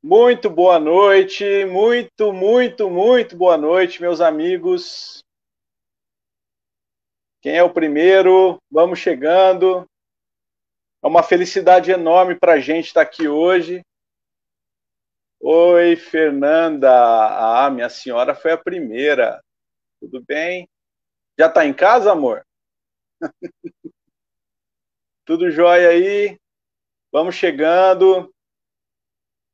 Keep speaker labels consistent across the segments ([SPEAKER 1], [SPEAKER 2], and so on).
[SPEAKER 1] Muito boa noite, muito boa noite, meus amigos. Quem é o primeiro? Vamos chegando. É uma felicidade enorme para a gente estar aqui hoje. Oi, Fernanda. Ah, minha senhora foi a primeira. Tudo bem? Já está em casa, amor? Tudo jóia aí? Vamos chegando.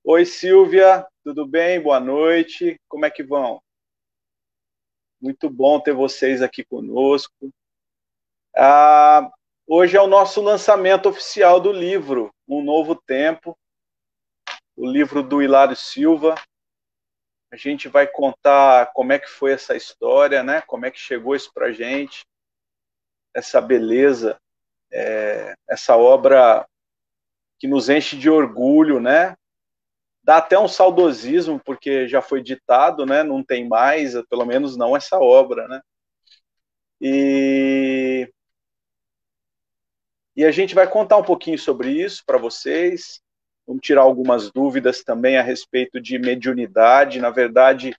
[SPEAKER 1] Oi, Silvia. Tudo bem? Boa noite. Como é que vão? Muito bom ter vocês aqui conosco. Hoje é o nosso lançamento oficial do livro, Um Novo Tempo, o livro do Hilário Silva. A gente vai contar como é que foi essa história, né? Como é que chegou isso para a gente, essa beleza, essa obra que nos enche de orgulho, né? Dá até um saudosismo, porque já foi ditado, né? Não tem mais, pelo menos não essa obra, né? E a gente vai contar um pouquinho sobre isso para vocês. Vamos tirar algumas dúvidas também a respeito de mediunidade. Na verdade,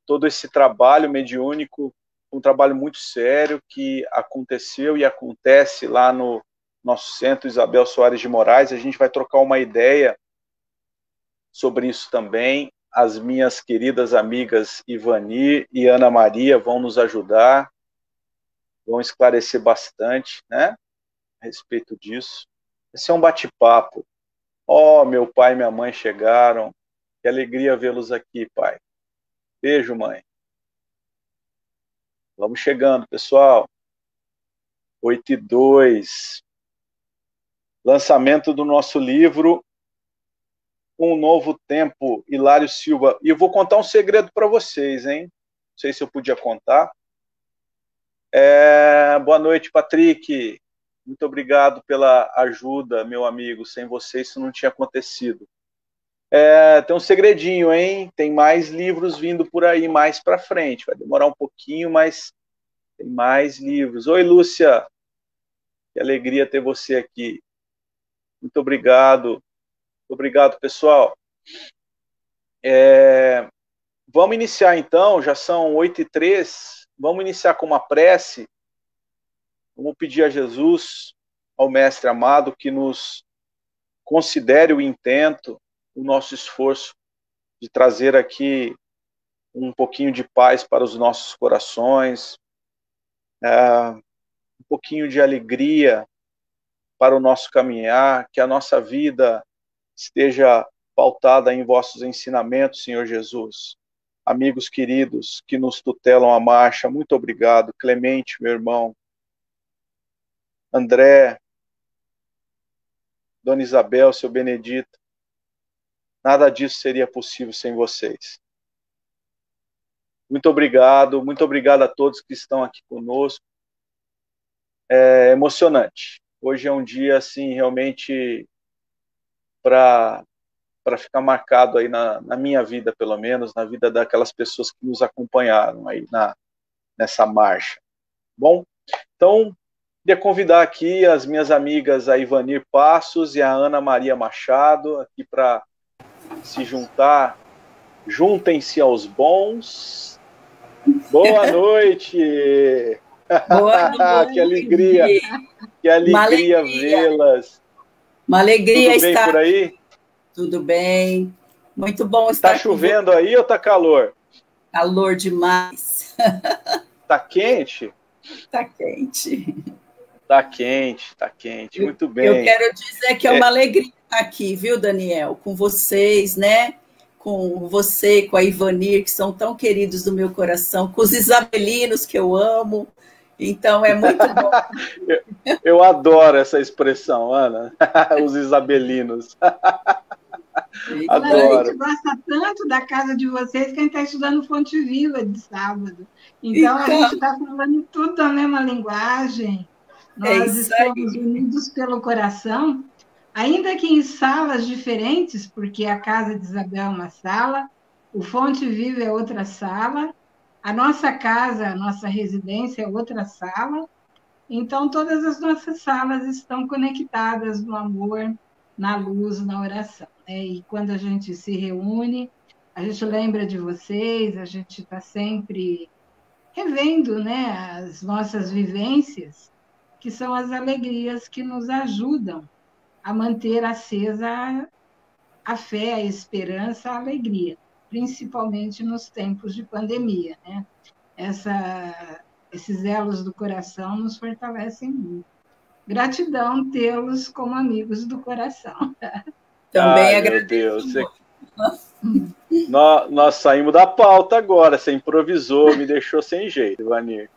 [SPEAKER 1] todo esse trabalho mediúnico, um trabalho muito sério que aconteceu e acontece lá no nosso centro Isabel Soares de Moraes. A gente vai trocar uma ideia sobre isso também. As minhas queridas amigas Ivani e Ana Maria vão nos ajudar, vão esclarecer bastante, né, a respeito disso. Esse é um bate-papo. Oh, meu pai e minha mãe chegaram. Que alegria vê-los aqui, pai. Beijo, mãe. Vamos chegando, pessoal. 8:02. Lançamento do nosso livro Um Novo Tempo, Hilário Silva. E eu vou contar um segredo para vocês, hein? Não sei se eu podia contar. Boa noite, Patrick. Muito obrigado pela ajuda, meu amigo. Sem você isso não tinha acontecido. Tem um segredinho, hein? Tem mais livros vindo por aí mais para frente. Vai demorar um pouquinho, mas tem mais livros. Oi, Lúcia. Que alegria ter você aqui. Muito obrigado. Muito obrigado, pessoal. Vamos iniciar, então. Já são 8:03. Vamos iniciar com uma prece. Vamos pedir a Jesus, ao Mestre amado, que nos considere o intento, o nosso esforço de trazer aqui um pouquinho de paz para os nossos corações, um pouquinho de alegria para o nosso caminhar, que a nossa vida esteja pautada em vossos ensinamentos, Senhor Jesus. Amigos queridos que nos tutelam a marcha, muito obrigado. Clemente, meu irmão. André, Dona Isabel, seu Benedito. Nada disso seria possível sem vocês. Muito obrigado a todos que estão aqui conosco. É emocionante. Hoje é um dia, assim, realmente para ficar marcado aí na minha vida, pelo menos, na vida daquelas pessoas que nos acompanharam aí nessa marcha. Bom, então, queria convidar aqui as minhas amigas a Ivanir Passos e a Ana Maria Machado aqui para se juntar. Juntem-se aos bons. Boa noite!
[SPEAKER 2] Boa noite.
[SPEAKER 1] Que alegria vê-las.
[SPEAKER 2] Uma alegria
[SPEAKER 1] Tudo bem
[SPEAKER 2] estar
[SPEAKER 1] por aí?
[SPEAKER 2] Tudo bem. Muito bom estar
[SPEAKER 1] Tá chovendo aí ou tá calor?
[SPEAKER 2] Calor demais.
[SPEAKER 1] Tá quente?
[SPEAKER 2] Tá quente.
[SPEAKER 1] Tá quente. Muito bem.
[SPEAKER 2] Eu quero dizer que é uma alegria estar aqui, viu, Daniel? Com vocês, né? Com você, com a Ivanir, que são tão queridos do meu coração, com os isabelinos que eu amo. Então, é muito bom.
[SPEAKER 1] Eu adoro essa expressão, Ana. Os isabelinos.
[SPEAKER 3] Adoro. A gente gosta tanto da casa de vocês que a gente está estudando Fonte Viva de sábado. Então, a gente está falando tudo a mesma linguagem. Nós estamos unidos pelo coração, ainda que em salas diferentes, porque a casa de Isabel é uma sala, o Fonte Viva é outra sala, a nossa casa, a nossa residência é outra sala. Então, todas as nossas salas estão conectadas no amor, na luz, na oração. né? E quando a gente se reúne, a gente lembra de vocês, a gente está sempre revendo, né, as nossas vivências, que são as alegrias que nos ajudam a manter acesa a fé, a esperança, a alegria, principalmente nos tempos de pandemia, né? Esses elos do coração nos fortalecem muito. Gratidão tê-los como amigos do coração.
[SPEAKER 2] Também
[SPEAKER 1] meu Deus. Nós saímos da pauta agora, você improvisou, me deixou sem jeito, Ivanir.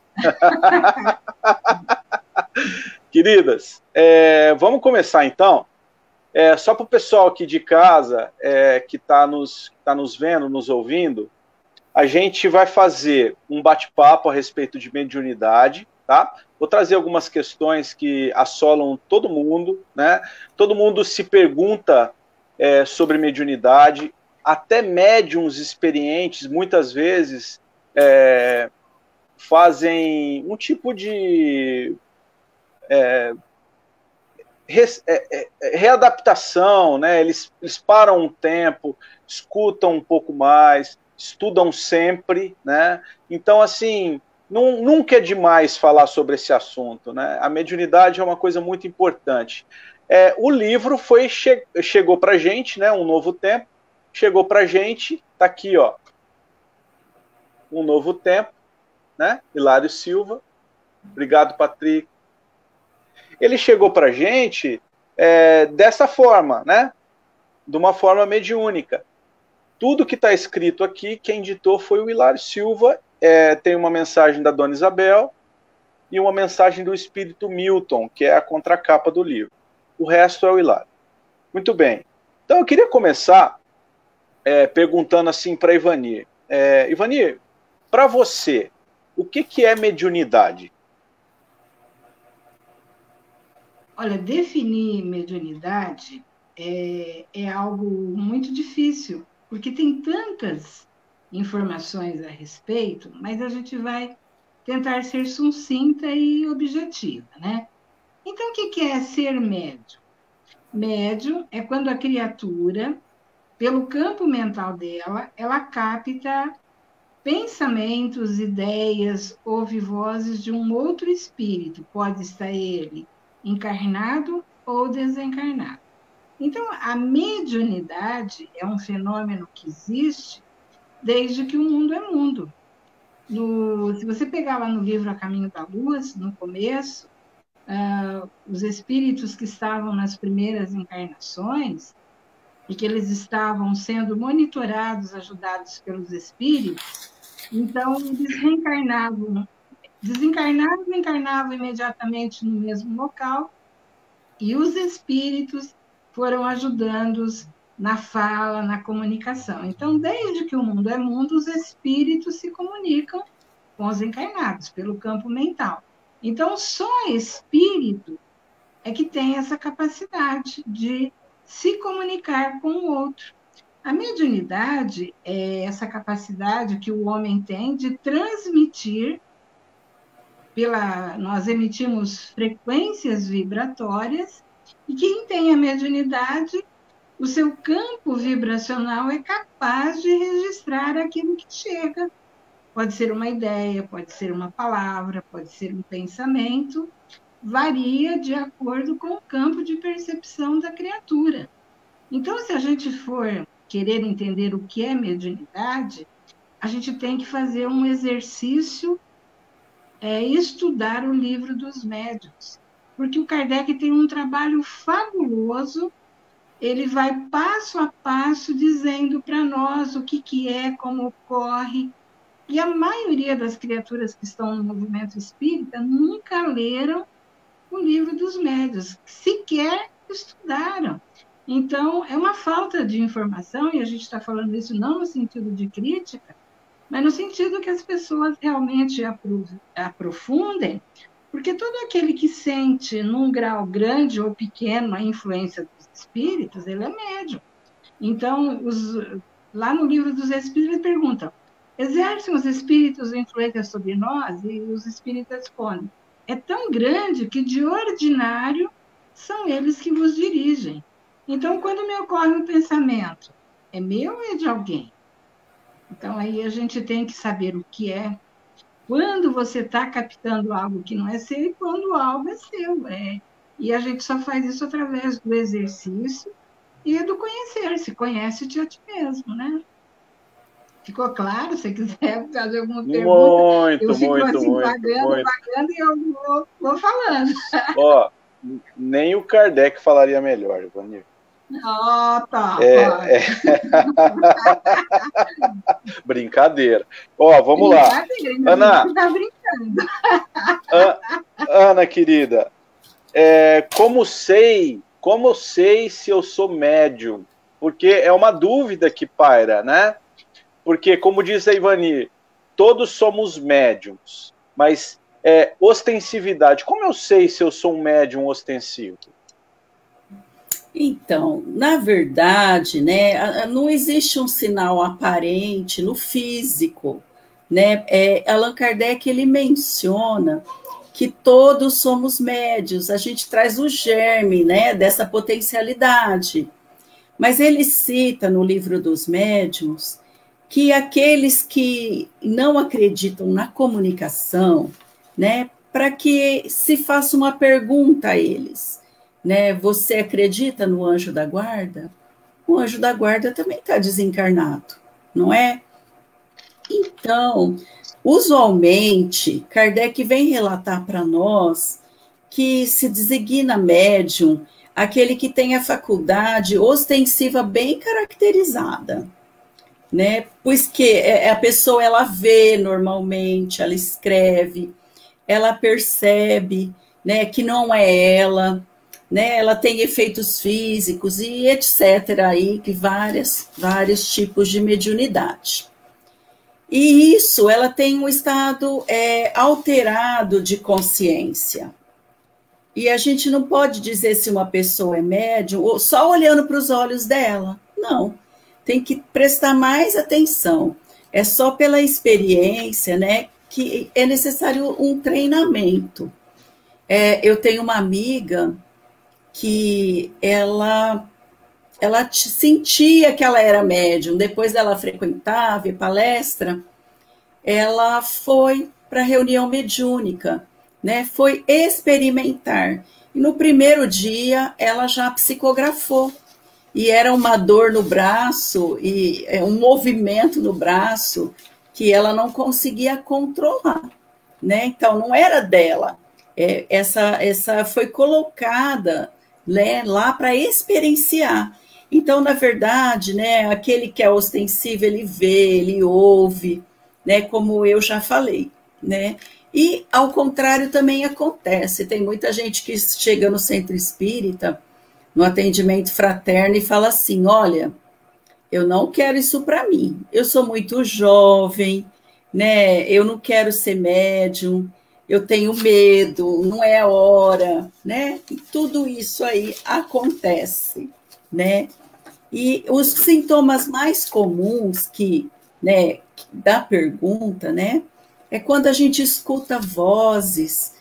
[SPEAKER 1] Queridas, vamos começar então. Só para o pessoal aqui de casa que está nos vendo, nos ouvindo, a gente vai fazer um bate-papo a respeito de mediunidade, tá? Vou trazer algumas questões que assolam todo mundo, né? Todo mundo se pergunta sobre mediunidade, até médiums experientes, muitas vezes, fazem um tipo de readaptação, né? Eles param um tempo, escutam um pouco mais, estudam sempre, né? Então, assim, nunca é demais falar sobre esse assunto, né? A mediunidade é uma coisa muito importante. O livro chegou para a gente, né? Um Novo Tempo, chegou para a gente, tá aqui, ó, Um Novo Tempo, né? Hilário Silva, obrigado, Patrick. Ele chegou para a gente dessa forma, né? De uma forma mediúnica. Tudo que está escrito aqui, quem ditou foi o Hilário Silva. Tem uma mensagem da Dona Isabel e uma mensagem do Espírito Milton, que é a contracapa do livro. O resto é o Hilário. Muito bem. Então, eu queria começar perguntando assim para Ivanir. Ivanir, para você, o que é mediunidade?
[SPEAKER 3] Olha, definir mediunidade é algo muito difícil, porque tem tantas informações a respeito, mas a gente vai tentar ser sucinta e objetiva, né? Então, o que é ser médium? Médium é quando a criatura, pelo campo mental dela, ela capta pensamentos, ideias, ouve vozes de um outro espírito, pode estar ele encarnado ou desencarnado. Então, a mediunidade é um fenômeno que existe desde que o mundo é mundo. Se você pegar lá no livro A Caminho da Luz, no começo, os espíritos que estavam nas primeiras encarnações e que eles estavam sendo monitorados, ajudados pelos espíritos, então eles reencarnavam, desencarnavam e encarnavam imediatamente no mesmo local, e os espíritos foram ajudando-os na fala, na comunicação. Então, desde que o mundo é mundo, os espíritos se comunicam com os encarnados, pelo campo mental. Então, só espírito é que tem essa capacidade de se comunicar com o outro. A mediunidade é essa capacidade que o homem tem de transmitir, nós emitimos frequências vibratórias, e quem tem a mediunidade, o seu campo vibracional é capaz de registrar aquilo que chega. Pode ser uma ideia, pode ser uma palavra, pode ser um pensamento, varia de acordo com o campo de percepção da criatura. Então, se a gente for querer entender o que é mediunidade, a gente tem que fazer um exercício, estudar o livro dos médiuns, porque o Kardec tem um trabalho fabuloso, ele vai passo a passo dizendo para nós o que é, como ocorre, e a maioria das criaturas que estão no movimento espírita nunca leram o livro dos médiuns, sequer estudaram. Então, é uma falta de informação, e a gente está falando isso não no sentido de crítica, mas no sentido que as pessoas realmente aprofundem, porque todo aquele que sente, num grau grande ou pequeno, a influência dos espíritos, ele é médium. Então, lá no livro dos espíritos, ele pergunta: exercem os espíritos influência sobre nós? E os espíritos respondem: é tão grande que, de ordinário, são eles que vos dirigem. Então, quando me ocorre um pensamento, é meu ou é de alguém? Então, aí a gente tem que saber o que é. Quando você está captando algo que não é seu e quando algo é seu. E a gente só faz isso através do exercício e do conhecer. Se conhece-te a ti mesmo, né? Ficou claro? Se você quiser fazer alguma pergunta, eu
[SPEAKER 1] Muito,
[SPEAKER 3] fico
[SPEAKER 1] muito,
[SPEAKER 3] assim,
[SPEAKER 1] muito,
[SPEAKER 3] vagando,
[SPEAKER 1] muito.
[SPEAKER 3] vagando, e eu vou falando.
[SPEAKER 1] Ó, nem o Kardec falaria melhor, Ivanir.
[SPEAKER 3] Ó, tá.
[SPEAKER 1] É, é... Brincadeira. Ó, vamos lá.
[SPEAKER 3] Brincadeira,
[SPEAKER 1] Ana,
[SPEAKER 3] você tá brincando.
[SPEAKER 1] Ana, querida, como sei se eu sou médium? Porque é uma dúvida que paira, né? Porque, como diz a Ivani, todos somos médiums, mas ostensividade, como eu sei se eu sou um médium ostensivo?
[SPEAKER 2] Então, na verdade, né, não existe um sinal aparente no físico, né? Allan Kardec ele menciona que todos somos médios, a gente traz o germe, né, dessa potencialidade. Mas ele cita no livro dos médiuns que aqueles que não acreditam na comunicação, né, para que se faça uma pergunta a eles, né, você acredita no anjo da guarda? O anjo da guarda também está desencarnado, não é? Então, usualmente, Kardec vem relatar para nós que se designa médium aquele que tem a faculdade ostensiva bem caracterizada, né? Pois que a pessoa ela vê normalmente, ela escreve, ela percebe, né, que não é ela, né? Ela tem efeitos físicos e etc. aí que vários tipos de mediunidade. E isso, ela tem um estado alterado de consciência. E a gente não pode dizer se uma pessoa é médium só olhando para os olhos dela. Não, tem que prestar mais atenção. É só pela experiência, né, que é necessário um treinamento. Eu tenho uma amiga que ela sentia que ela era médium, depois dela frequentava palestra, ela foi para a reunião mediúnica, né? Foi experimentar. E no primeiro dia, ela já psicografou. E era uma dor no braço, e um movimento no braço que ela não conseguia controlar, né? Então, não era dela. Essa foi colocada, né, lá para experienciar. Então, na verdade, né, aquele que é ostensivo, ele vê, ele ouve, né, como eu já falei, né? E, ao contrário, também acontece. Tem muita gente que chega no centro espírita, no atendimento fraterno, e fala assim, olha, eu não quero isso para mim. Eu sou muito jovem, né? Eu não quero ser médium, eu tenho medo, não é a hora, né? E tudo isso aí acontece, né? E os sintomas mais comuns né, da pergunta, né, é quando a gente escuta vozes,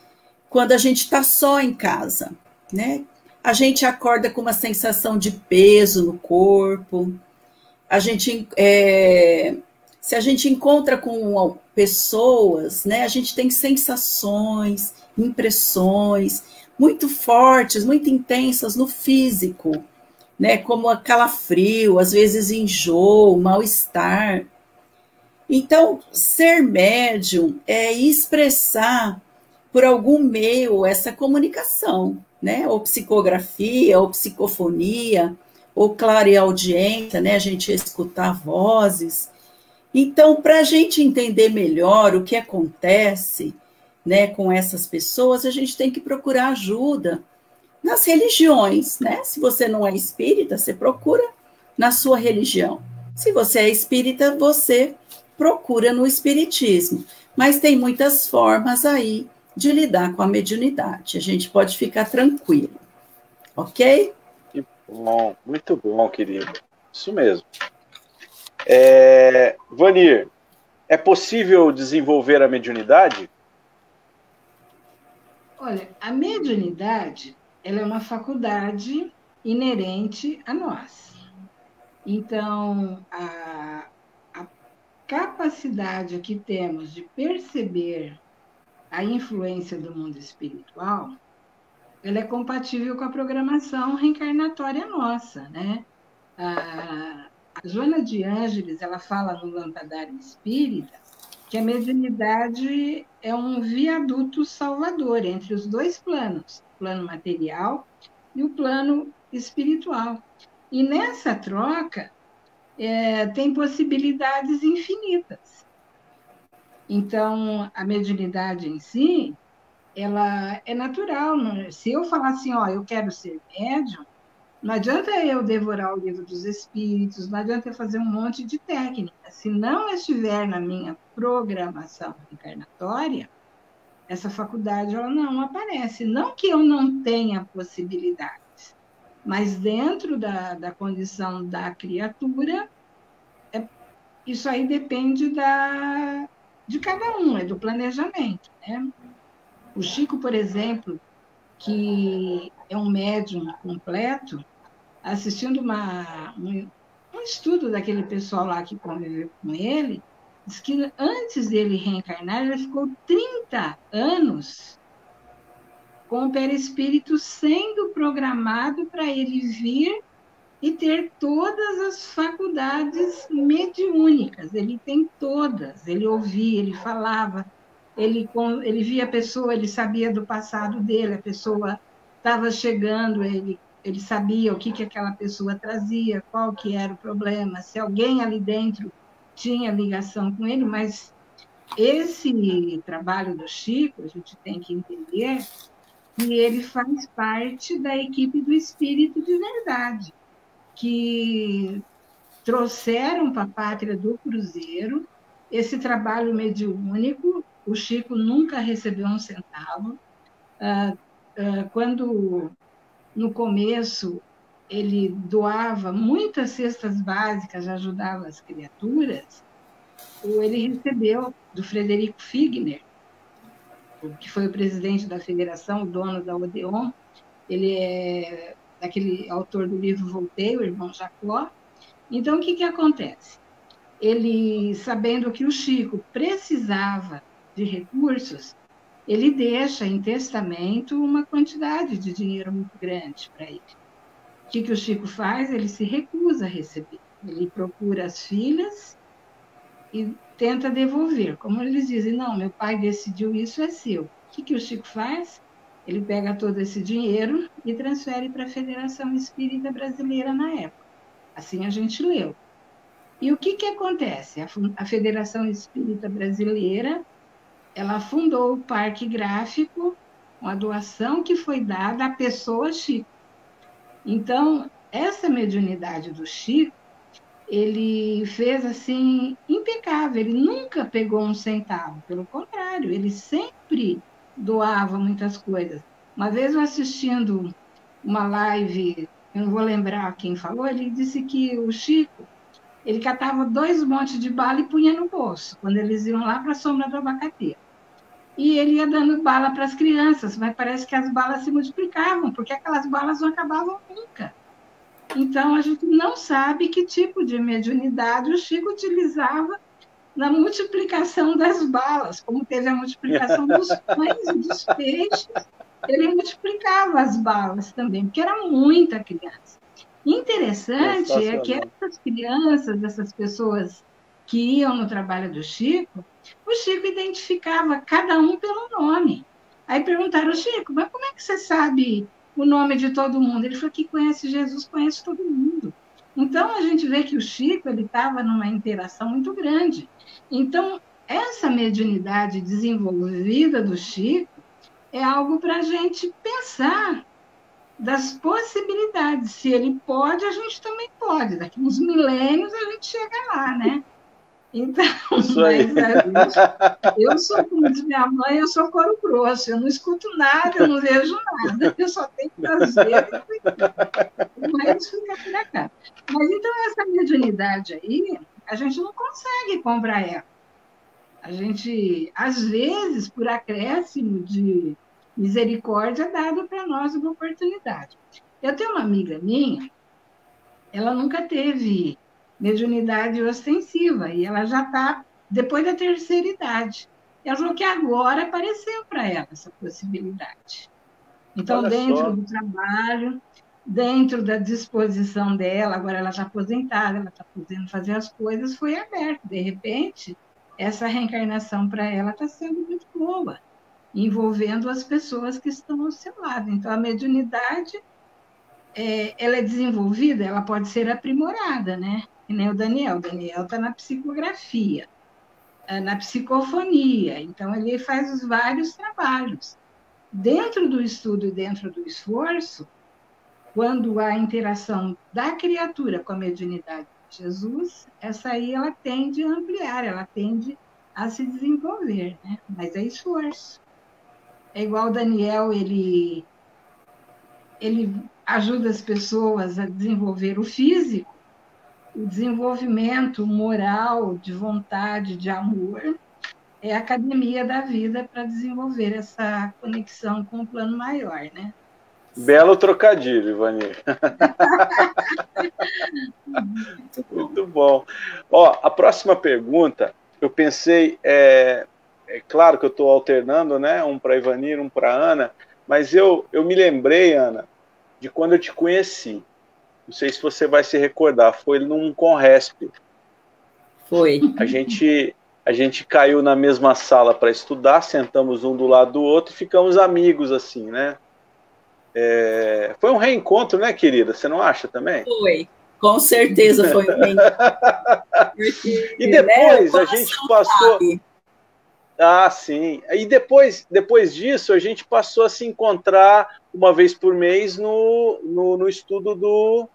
[SPEAKER 2] quando a gente está só em casa, né? A gente acorda com uma sensação de peso no corpo, se a gente encontra com pessoas, né, a gente tem sensações, impressões muito fortes, muito intensas no físico, né, como calafrio, às vezes enjoo, mal-estar. Então, ser médium é expressar por algum meio essa comunicação, né, ou psicografia, ou psicofonia, ou clareaudiência, né, a gente escutar vozes. Então, para a gente entender melhor o que acontece, né, com essas pessoas, a gente tem que procurar ajuda nas religiões, né? Se você não é espírita, você procura na sua religião. Se você é espírita, você procura no espiritismo. Mas tem muitas formas aí de lidar com a mediunidade. A gente pode ficar tranquilo, ok?
[SPEAKER 1] Que bom, muito bom, querido. Isso mesmo. Vanir, é possível desenvolver a mediunidade?
[SPEAKER 3] Olha, a mediunidade ela é uma faculdade inerente a nós. Então, a capacidade que temos de perceber a influência do mundo espiritual, ela é compatível com a programação reencarnatória nossa, né? A Joana de Ângeles, ela fala no Lampadário Espírita que a mediunidade é um viaduto salvador entre os dois planos, o plano material e o plano espiritual. E nessa troca, tem possibilidades infinitas. Então, a mediunidade em si, ela é natural. Se eu falar assim, ó, eu quero ser médium, não adianta eu devorar o livro dos espíritos, não adianta eu fazer um monte de técnica. Se não estiver na minha programação encarnatória, essa faculdade ela não aparece. Não que eu não tenha possibilidades, mas dentro da condição da criatura, isso aí depende de cada um, é do planejamento, né? O Chico, por exemplo, que é um médium completo, assistindo um estudo daquele pessoal lá que conviveu com ele, diz que antes dele reencarnar, ele ficou 30 anos com o perispírito sendo programado para ele vir e ter todas as faculdades mediúnicas. Ele tem todas, ele ouvia, ele falava, ele via a pessoa, ele sabia do passado dele, a pessoa estava chegando, ele sabia o que aquela pessoa trazia, qual que era o problema, se alguém ali dentro tinha ligação com ele, mas esse trabalho do Chico, a gente tem que entender que ele faz parte da equipe do Espírito de Verdade, que trouxeram para a pátria do Cruzeiro esse trabalho mediúnico. O Chico nunca recebeu um centavo. Quando, no começo, ele doava muitas cestas básicas, ajudava as criaturas, ele recebeu do Frederico Figner, que foi o presidente da federação, o dono da Odeon. Ele é daquele autor do livro Voltei, o irmão Jacó. Então, o que acontece? Ele, sabendo que o Chico precisava de recursos, ele deixa em testamento uma quantidade de dinheiro muito grande para ele. O que o Chico faz? Ele se recusa a receber. Ele procura as filhas e tenta devolver. Como eles dizem, não, meu pai decidiu isso, é seu. O que o Chico faz? Ele pega todo esse dinheiro e transfere para a Federação Espírita Brasileira na época. Assim a gente leu. E o que acontece? A Federação Espírita Brasileira, ela fundou o Parque Gráfico, uma doação que foi dada à pessoa Chico. Então, essa mediunidade do Chico, ele fez assim impecável, ele nunca pegou um centavo, pelo contrário, ele sempre doava muitas coisas. Uma vez eu assistindo uma live, eu não vou lembrar quem falou, ele disse que o Chico, ele catava 2 montes de bala e punha no bolso, quando eles iam lá para a sombra do abacateiro. E ele ia dando bala para as crianças, mas parece que as balas se multiplicavam, porque aquelas balas não acabavam nunca. Então, a gente não sabe que tipo de mediunidade o Chico utilizava na multiplicação das balas, como teve a multiplicação dos pães e dos peixes, ele multiplicava as balas também, porque era muita criança. Interessante é que essas crianças, essas pessoas que iam no trabalho do Chico, o Chico identificava cada um pelo nome. Aí perguntaram, Chico, mas como é que você sabe o nome de todo mundo? Ele falou que conhece Jesus, conhece todo mundo. Então, a gente vê que o Chico estava numa interação muito grande. Então, essa mediunidade desenvolvida do Chico é algo para a gente pensar das possibilidades. Se ele pode, a gente também pode. Daqui uns milênios a gente chega lá, né? Então, mas eu sou, como diz minha mãe, eu sou couro grosso, eu não escuto nada, eu não vejo nada, eu só tenho que fazer, mas fica por cá. Mas então essa mediunidade aí, a gente não consegue comprar ela. A gente, às vezes, por acréscimo de misericórdia, é dado para nós uma oportunidade. Eu tenho uma amiga minha, ela nunca teve mediunidade ostensiva, e ela já está depois da terceira idade. Ela falou que agora apareceu para ela essa possibilidade. Então,
[SPEAKER 1] Olha
[SPEAKER 3] dentro
[SPEAKER 1] só.
[SPEAKER 3] do trabalho, dentro da disposição dela, agora ela está aposentada, ela está podendo fazer as coisas, foi aberto. De repente, essa reencarnação para ela está sendo muito boa, envolvendo as pessoas que estão ao seu lado. Então, a mediunidade, ela é desenvolvida, ela pode ser aprimorada, né? Que nem o Daniel. O Daniel está na psicografia, na psicofonia, então ele faz os vários trabalhos. Dentro do estudo e dentro do esforço, quando a interação da criatura com a mediunidade de Jesus, essa aí ela tende a ampliar, ela tende a se desenvolver, né? Mas é esforço. É igual o Daniel, ele ajuda as pessoas a desenvolver o físico, o desenvolvimento moral, de vontade, de amor, é a academia da vida para desenvolver essa conexão com o plano maior, né?
[SPEAKER 1] Belo trocadilho, Ivani. Muito bom. Ó, a próxima pergunta, eu pensei, é claro que eu estou alternando, né? Um para Ivanir, um para Ana, mas eu me lembrei, Ana, de quando eu te conheci. Não sei se você vai se recordar, foi num Conresp.
[SPEAKER 2] Foi.
[SPEAKER 1] A gente caiu na mesma sala para estudar, sentamos um do lado do outro e ficamos amigos, assim, né? Foi um reencontro, né, querida? Você não acha também?
[SPEAKER 2] Foi, com certeza foi um reencontro. Porque,
[SPEAKER 1] e depois,
[SPEAKER 2] né,
[SPEAKER 1] a gente passou... Sabe. Ah, sim. E depois disso, a gente passou a se encontrar uma vez por mês no estudo do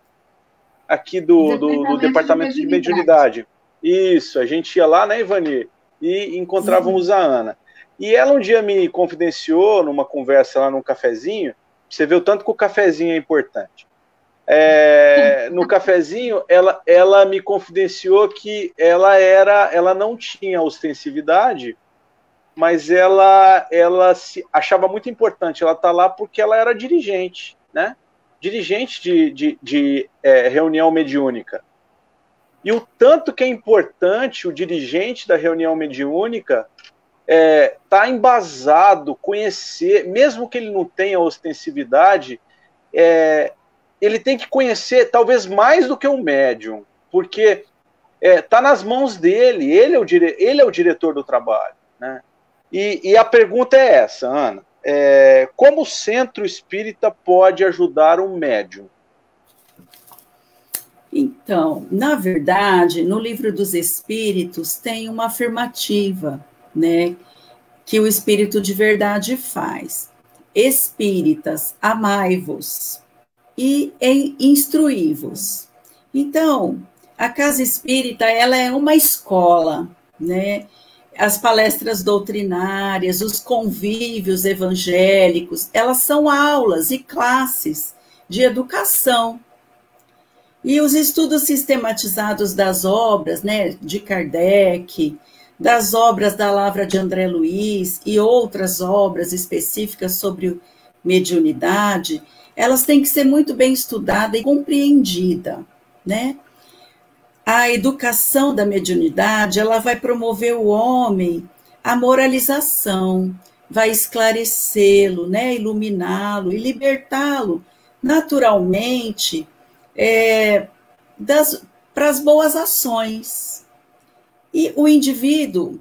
[SPEAKER 1] Departamento de Mediunidade. Isso, a gente ia lá, né, Ivani? E encontrávamos a Ana. E ela um dia me confidenciou, numa conversa lá num cafezinho, você vê o tanto que o cafezinho é importante. No cafezinho, ela me confidenciou que ela não tinha ostensividade, mas ela se achava muito importante ela estar lá porque ela era dirigente, né? Dirigente de reunião mediúnica. E o tanto que é importante o dirigente da reunião mediúnica tá embasado, conhecer, mesmo que ele não tenha ostensividade, ele tem que conhecer talvez mais do que um médium, porque tá nas mãos dele, ele é o diretor do trabalho, né? E a pergunta é essa, Ana, como o centro espírita pode ajudar um médium?
[SPEAKER 2] Então, na verdade, no Livro dos Espíritos tem uma afirmativa, né, que o Espírito de verdade faz. Espíritas, amai-vos e instruí-vos. Então, a Casa Espírita, ela é uma escola, né? As palestras doutrinárias, os convívios evangélicos, elas são aulas e classes de educação. E os estudos sistematizados das obras, né, de Kardec, das obras da Lavra de André Luiz e outras obras específicas sobre mediunidade, elas têm que ser muito bem estudadas e compreendidas, né? A educação da mediunidade, ela vai promover o homem a moralização, vai esclarecê-lo, né, iluminá-lo e libertá-lo naturalmente para as boas ações. E o indivíduo,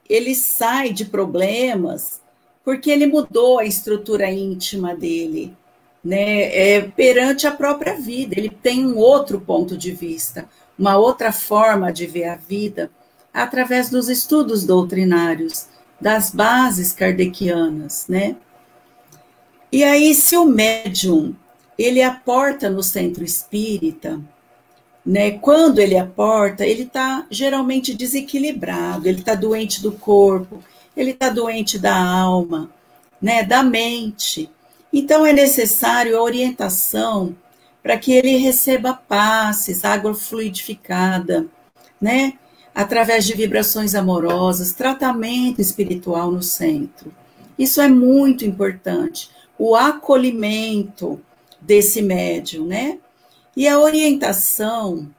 [SPEAKER 2] ele sai de problemas porque ele mudou a estrutura íntima dele, né, perante a própria vida. Ele tem um outro ponto de vista, uma outra forma de ver a vida, através dos estudos doutrinários, das bases kardecianas, né? E aí, se o médium, ele aporta no centro espírita, né? Quando ele aporta, ele está geralmente desequilibrado, ele está doente do corpo, ele está doente da alma, né? Da mente. Então, é necessário a orientação para que ele receba passes, água fluidificada, né? Através de vibrações amorosas, tratamento espiritual no centro. Isso é muito importante. O acolhimento desse médium, né? E a orientação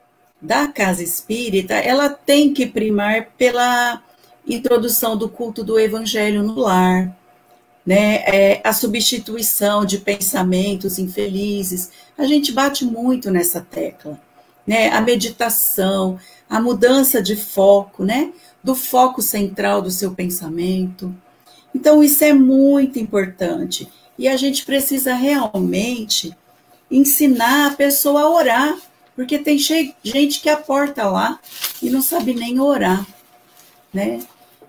[SPEAKER 2] da casa espírita, ela tem que primar pela introdução do culto do evangelho no lar, né? A substituição de pensamentos infelizes. A gente bate muito nessa tecla, né? A meditação, a mudança de foco, né? Do foco central do seu pensamento. Então, isso é muito importante. E a gente precisa realmente ensinar a pessoa a orar, porque tem gente que aporta lá e não sabe nem orar, né?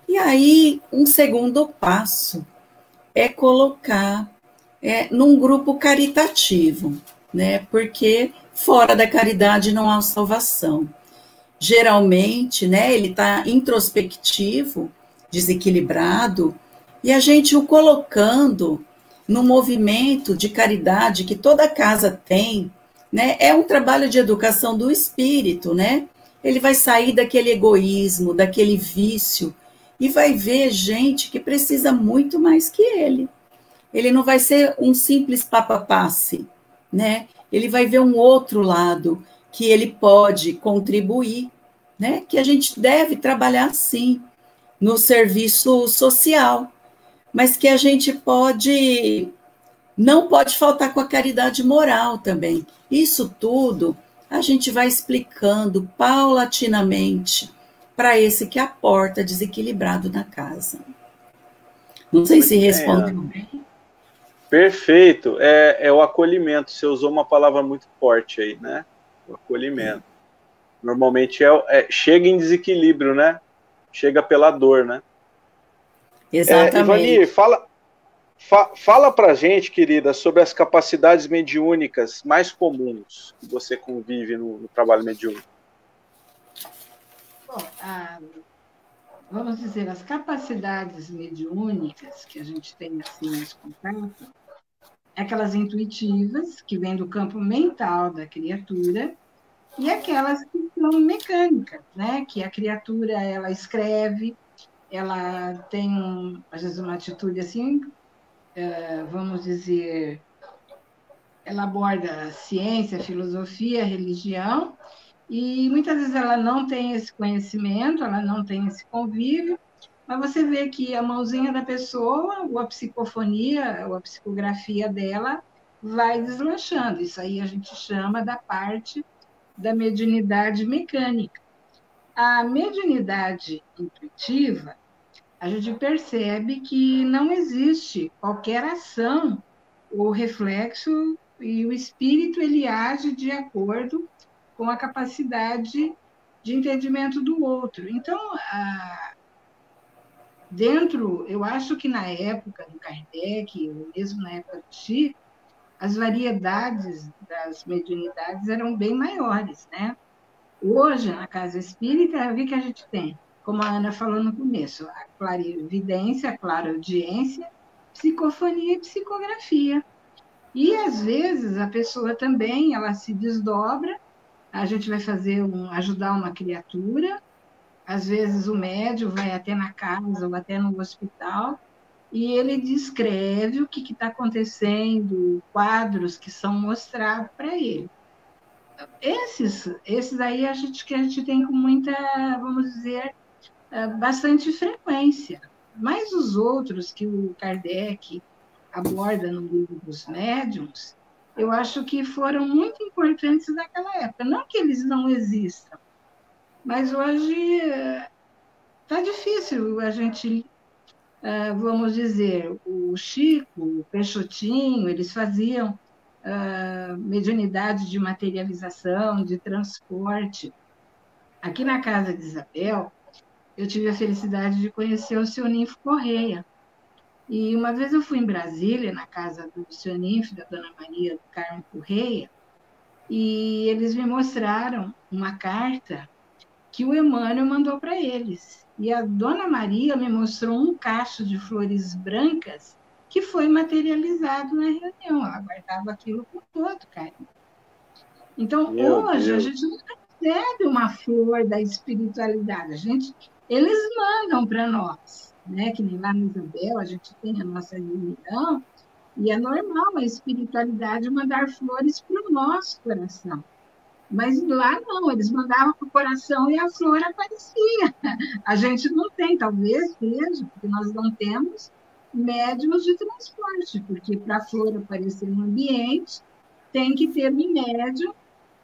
[SPEAKER 2] E aí, um segundo passo é colocar num grupo caritativo, né? Porque fora da caridade não há salvação. Geralmente, né, ele está introspectivo, desequilibrado, e a gente o colocando no movimento de caridade que toda casa tem, né, é um trabalho de educação do espírito, né? Ele vai sair daquele egoísmo, daquele vício, e vai ver gente que precisa muito mais que ele. Ele não vai ser um simples papapasse, né? Ele vai ver um outro lado que ele pode contribuir, né? Que a gente deve trabalhar sim no serviço social, mas que a gente não pode faltar com a caridade moral também. Isso tudo a gente vai explicando paulatinamente para esse que aporta desequilibrado na casa. Não sei se respondeu bem.
[SPEAKER 1] Perfeito. É o acolhimento. Você usou uma palavra muito forte aí, né? O acolhimento. Normalmente chega em desequilíbrio, né? Chega pela dor, né?
[SPEAKER 2] Exatamente.
[SPEAKER 1] Ivanir, fala pra gente, querida, sobre as capacidades mediúnicas mais comuns que você convive no trabalho mediúnico.
[SPEAKER 3] Bom, vamos dizer, as capacidades mediúnicas que a gente tem assim nos contatos, aquelas intuitivas, que vêm do campo mental da criatura, e aquelas que são mecânicas, né? Que a criatura, ela escreve, ela tem, às vezes, uma atitude assim, vamos dizer, ela aborda ciência, filosofia, religião, e muitas vezes ela não tem esse conhecimento, ela não tem esse convívio, mas você vê que a mãozinha da pessoa, ou a psicofonia, ou a psicografia dela, vai deslanchando. Isso aí a gente chama da parte da mediunidade mecânica. A mediunidade intuitiva, a gente percebe que não existe qualquer ação ou reflexo, e o espírito ele age de acordo com a capacidade de entendimento do outro. Então, eu acho que na época do Kardec, ou mesmo na época do Chico, as variedades das mediunidades eram bem maiores, né? Hoje, na casa espírita, o que a gente tem? Como a Ana falou no começo, a clarividência, a clareaudiência, psicofonia e psicografia. E, às vezes, a pessoa também, ela se desdobra, a gente vai ajudar uma criatura, às vezes o médium vai até na casa ou até no hospital, e ele descreve o que está acontecendo, quadros que são mostrados para ele. Esses aí que a gente tem com muita, vamos dizer, bastante frequência. Mas os outros que o Kardec aborda no livro dos médiuns, eu acho que foram muito importantes naquela época. Não que eles não existam, mas hoje está difícil a gente, vamos dizer, o Chico, o Peixotinho, eles faziam mediunidade de materialização, de transporte. Aqui na casa de Isabel, eu tive a felicidade de conhecer o seu Ninfo Correia. E uma vez eu fui em Brasília, na casa do seu Ninfo, da Dona Maria do Carmo Correia, e eles me mostraram uma carta que o Emmanuel mandou para eles. E a Dona Maria me mostrou um cacho de flores brancas que foi materializado na reunião. Ela guardava aquilo com todo carinho. Então, hoje, a gente não recebe uma flor da espiritualidade. Eles mandam para nós, né? Que nem lá no Isabel, a gente tem a nossa reunião, E é normal a espiritualidade mandar flores para o nosso coração. Mas lá não, eles mandavam para o coração e a flor aparecia. A gente não tem, talvez seja, porque nós não temos médiuns de transporte, porque para a flor aparecer no ambiente, tem que ter um médium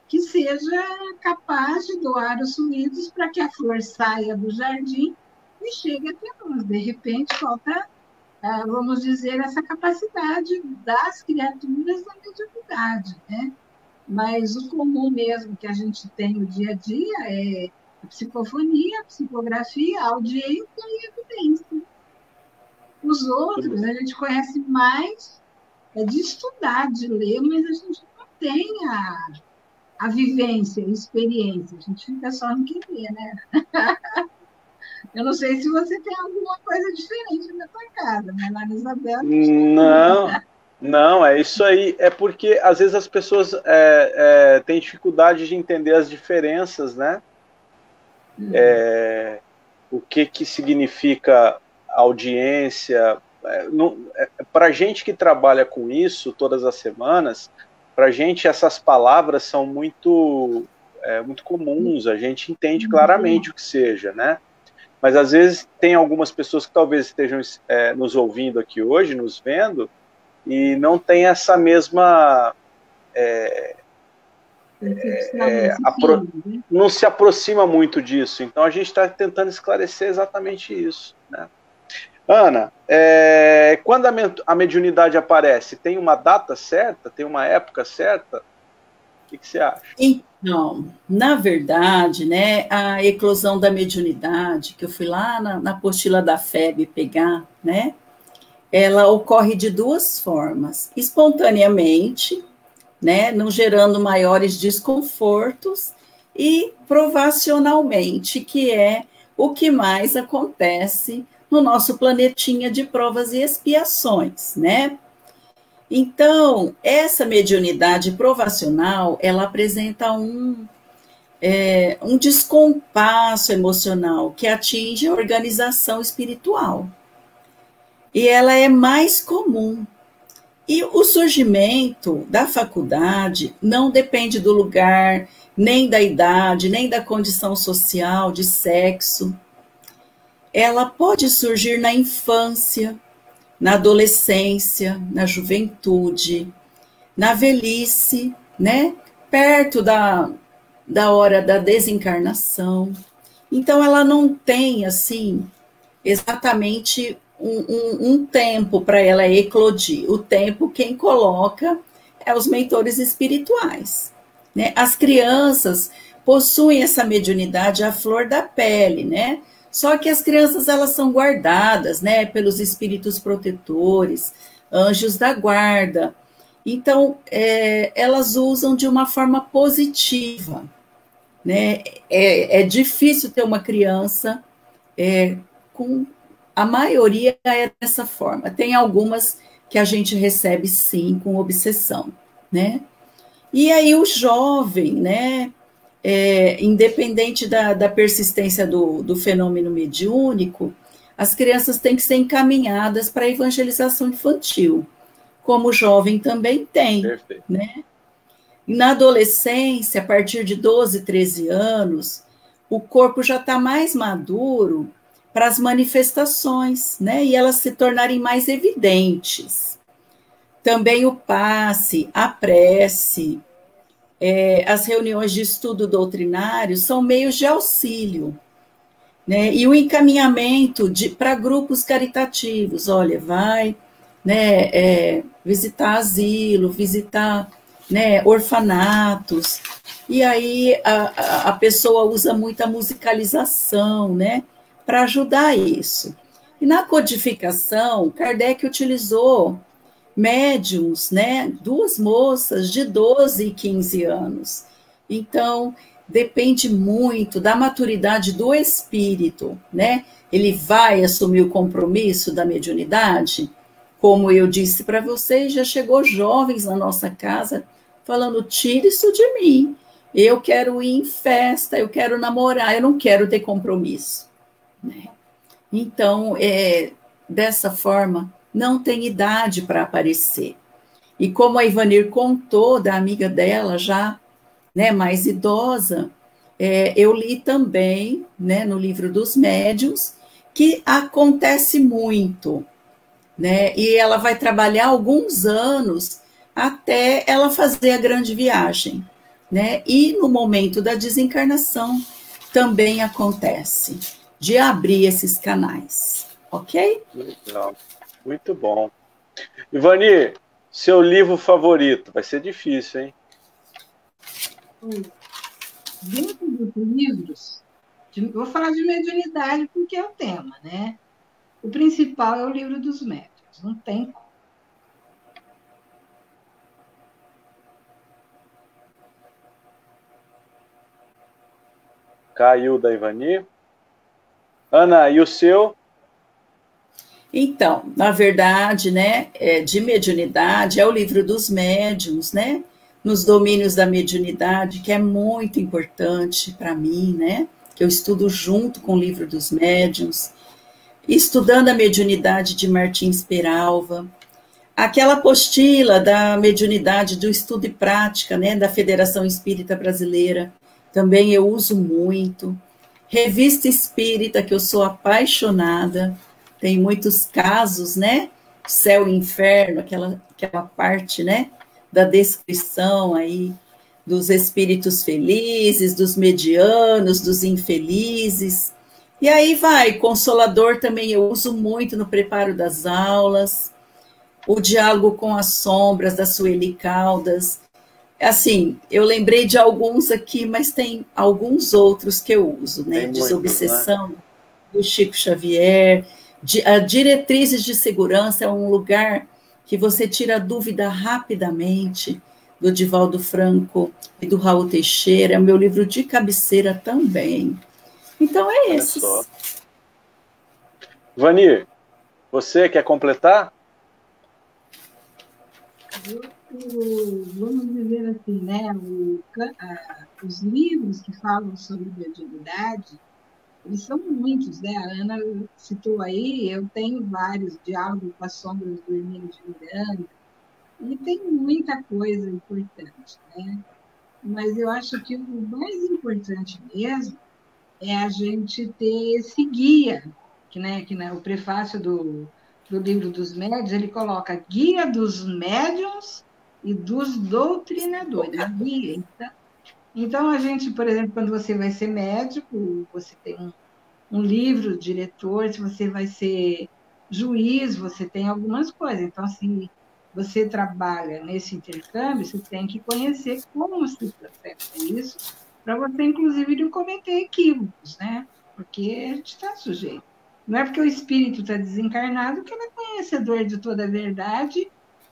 [SPEAKER 3] que seja capaz de doar os fluidos para que a flor saia do jardim e chegue até nós. De repente, falta, vamos dizer, essa capacidade das criaturas da mediunidade, né? Mas o comum mesmo que a gente tem no dia a dia é a psicofonia, a psicografia, a audiência e a evidência. Os outros a gente conhece mais de estudar, de ler, mas a gente não tem a vivência, a experiência. A gente fica só no que vê, né? Eu não sei se você tem alguma coisa diferente na tua casa, mas lá na Isabel...
[SPEAKER 1] Não, é isso aí. É porque, às vezes, as pessoas têm dificuldade de entender as diferenças, né? O que significa audiência. Para a gente que trabalha com isso todas as semanas, para a gente essas palavras são muito comuns, a gente entende claramente o que seja, né? Mas, às vezes, tem algumas pessoas que talvez estejam nos ouvindo aqui hoje, nos vendo, e não tem essa mesma... não se aproxima muito disso. Então, a gente está tentando esclarecer exatamente isso, né? Ana, quando a mediunidade aparece, tem uma data certa? Tem uma época certa? O que você acha?
[SPEAKER 2] Então, na verdade, né, a eclosão da mediunidade, que eu fui lá na apostila da FEB pegar, né, ela ocorre de duas formas: espontaneamente, né, não gerando maiores desconfortos, e provacionalmente, que é o que mais acontece no nosso planetinha de provas e expiações, né? Então, essa mediunidade provacional, ela apresenta um descompasso emocional que atinge a organização espiritual. E ela é mais comum. E o surgimento da faculdade não depende do lugar, nem da idade, nem da condição social, de sexo. Ela pode surgir na infância, na adolescência, na juventude, na velhice, né? Perto da hora da desencarnação. Então, ela não tem, assim, exatamente um tempo para ela eclodir. O tempo quem coloca é os mentores espirituais, né? As crianças possuem essa mediunidade à flor da pele, né? Só que as crianças, elas são guardadas, né, pelos espíritos protetores, anjos da guarda. Então, elas usam de uma forma positiva, né? É difícil ter uma criança com... A maioria é dessa forma. Tem algumas que a gente recebe, sim, com obsessão, né? E aí o jovem, né, independente da persistência do fenômeno mediúnico, as crianças têm que ser encaminhadas para a evangelização infantil, como o jovem também tem. Perfeito. Né? Na adolescência, a partir de 12, 13 anos, o corpo já está mais maduro para as manifestações, né? E elas se tornarem mais evidentes. Também o passe, a prece, as reuniões de estudo doutrinário são meios de auxílio, né? E o encaminhamento para grupos caritativos, olha, vai, né, visitar asilo, visitar, né, orfanatos, e aí a pessoa usa muita musicalização, né, para ajudar isso. E na codificação, Kardec utilizou médiums, né, duas moças de 12 e 15 anos. Então, depende muito da maturidade do espírito, né? Ele vai assumir o compromisso da mediunidade? Como eu disse para vocês, já chegou jovens na nossa casa falando: tire isso de mim, eu quero ir em festa, eu quero namorar, eu não quero ter compromisso. Né? Então, dessa forma, não tem idade para aparecer. E como a Ivanir contou da amiga dela já, né, mais idosa, eu li também, né, no livro dos médiuns, que acontece muito, né, e ela vai trabalhar alguns anos até ela fazer a grande viagem, né, e no momento da desencarnação também acontece, de abrir esses canais, ok?
[SPEAKER 1] Legal, muito bom. Ivani, seu livro favorito? Vai ser difícil, hein?
[SPEAKER 3] Dentro dos livros, vou falar de mediunidade porque é o tema, né? O principal é o Livro dos Médiuns, não tem como.
[SPEAKER 1] Caiu da Ivani. Ana, e o seu?
[SPEAKER 2] Então, na verdade, né, de mediunidade é o Livro dos Médiuns, né? Nos domínios da mediunidade, que é muito importante para mim, né? Que eu estudo junto com o Livro dos Médiuns, estudando a mediunidade de Martins Peralva, aquela apostila da mediunidade do estudo e prática, né, da Federação Espírita Brasileira, também eu uso muito. Revista Espírita, que eu sou apaixonada, tem muitos casos, né? Céu e Inferno, aquela parte, né? Da descrição aí dos espíritos felizes, dos medianos, dos infelizes. E aí vai, Consolador também eu uso muito no preparo das aulas, o Diálogo com as Sombras, da Sueli Caldas. Assim, eu lembrei de alguns aqui, mas tem alguns outros que eu uso, né? Desobsessão, né? Do Chico Xavier, Diretrizes de Segurança é um lugar que você tira dúvida rapidamente, do Divaldo Franco e do Raul Teixeira, é o meu livro de cabeceira também. Então é esse.
[SPEAKER 1] Vanir, você quer completar?
[SPEAKER 3] Vamos dizer assim, né? Os livros que falam sobre mediunidade, eles são muitos, né? A Ana citou aí, eu tenho vários, Diálogo com as Sombras do Hermínio de Miranda, e tem muita coisa importante, né? Mas eu acho que o mais importante mesmo é a gente ter esse guia, que o prefácio do Livro dos Médiuns, ele coloca guia dos médiuns e dos doutrinadores, a guia. Então, a gente, por exemplo, quando você vai ser médico, você tem um livro diretor, se você vai ser juiz, você tem algumas coisas. Então, assim, você trabalha nesse intercâmbio, você tem que conhecer como se processa isso, para você, inclusive, não cometer equívocos, né? Porque a gente está sujeito. Não é porque o espírito está desencarnado que ele é conhecedor de toda a verdade.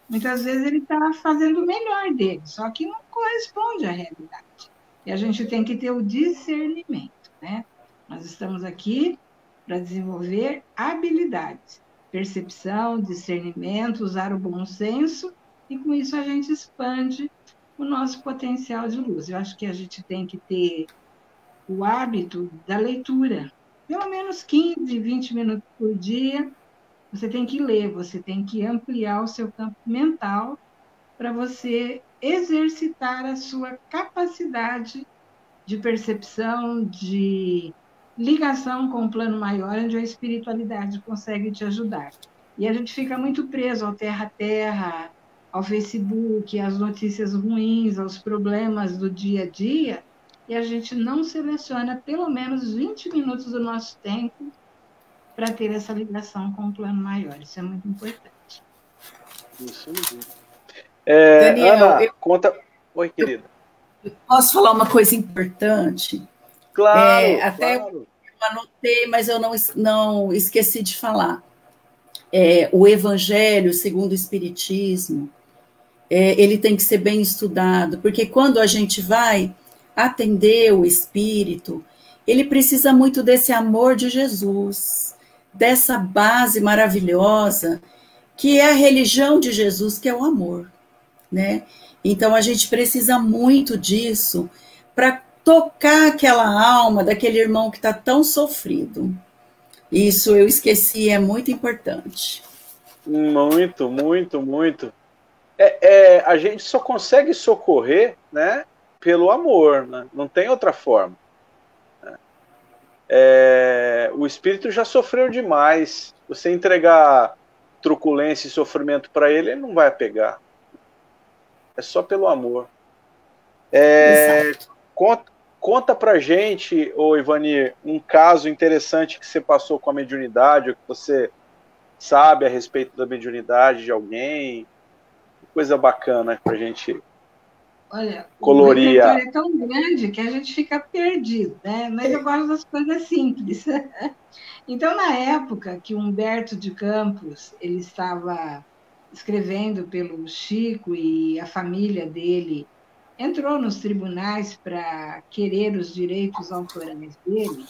[SPEAKER 3] Muitas vezes ele está fazendo o melhor dele, só que não corresponde à realidade. E a gente tem que ter o discernimento, né? Nós estamos aqui para desenvolver habilidades, percepção, discernimento, usar o bom senso, e com isso a gente expande o nosso potencial de luz. Eu acho que a gente tem que ter o hábito da leitura, pelo menos 15, 20 minutos por dia. Você tem que ler, você tem que ampliar o seu campo mental para você exercitar a sua capacidade de percepção, de ligação com o plano maior, onde a espiritualidade consegue te ajudar. E a gente fica muito preso ao terra-terra, ao Facebook, às notícias ruins, aos problemas do dia a dia, e a gente não seleciona pelo menos 20 minutos do nosso tempo para ter essa ligação com o plano maior. Isso é muito importante.
[SPEAKER 1] Isso mesmo.
[SPEAKER 2] Daniel,
[SPEAKER 1] Ana, conta... Oi, querida.
[SPEAKER 2] Posso falar uma coisa importante?
[SPEAKER 1] Claro,
[SPEAKER 2] até
[SPEAKER 1] claro.
[SPEAKER 2] Eu anotei, mas eu não esqueci de falar. O Evangelho segundo o Espiritismo, ele tem que ser bem estudado, porque quando a gente vai atender o Espírito, ele precisa muito desse amor de Jesus, dessa base maravilhosa, que é a religião de Jesus, que é o amor, né? Então, a gente precisa muito disso para tocar aquela alma daquele irmão que está tão sofrido. Isso eu esqueci, é muito importante.
[SPEAKER 1] Muito, muito, muito. A gente só consegue socorrer, né, pelo amor, né? Não tem outra forma. O espírito já sofreu demais. Você entregar truculência e sofrimento para ele, ele não vai pegar. É só pelo amor. Conta pra gente, ô Ivanir, um caso interessante que você passou com a mediunidade, ou que você sabe a respeito da mediunidade de alguém. Coisa bacana pra gente.
[SPEAKER 3] Olha,
[SPEAKER 1] colorir.
[SPEAKER 3] O repertório é tão grande que a gente fica perdido, né? Mas eu gosto das coisas simples. Então, na época que o Humberto de Campos ele estava escrevendo pelo Chico e a família dele entrou nos tribunais para querer os direitos autorais dele,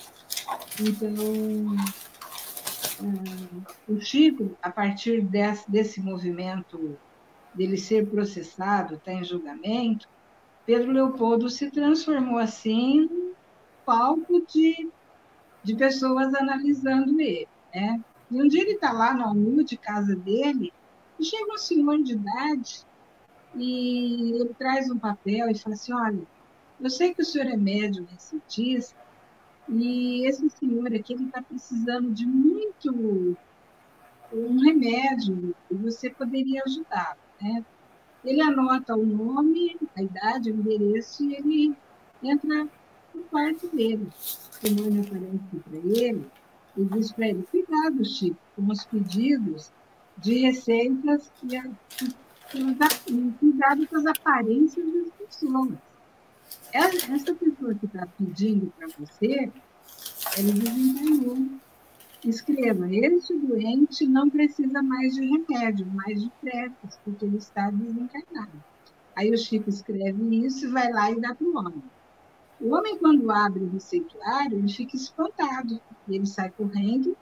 [SPEAKER 3] então o Chico, a partir desse movimento dele ser processado, está em julgamento, Pedro Leopoldo se transformou assim num palco de pessoas analisando ele, né? E um dia ele está lá no almoço de casa dele, e chega um senhor de idade e ele traz um papel e fala assim, olha, eu sei que o senhor é médium cientista, e esse senhor aqui está precisando de muito um remédio, e você poderia ajudar, né? Ele anota o nome, a idade, o endereço, e ele entra no quarto dele. O senhor aparece para ele e diz para ele, cuidado, Chico, com os pedidos de receitas cuidado com as aparências das pessoas. Essa pessoa que está pedindo para você, ela desencarnou. Escreva, este doente não precisa mais de remédio, mais de preces, porque ele está desencarnado. Aí o Chico escreve isso e vai lá e dá para o homem. O homem, quando abre o receituário, ele fica espantado. Ele sai correndo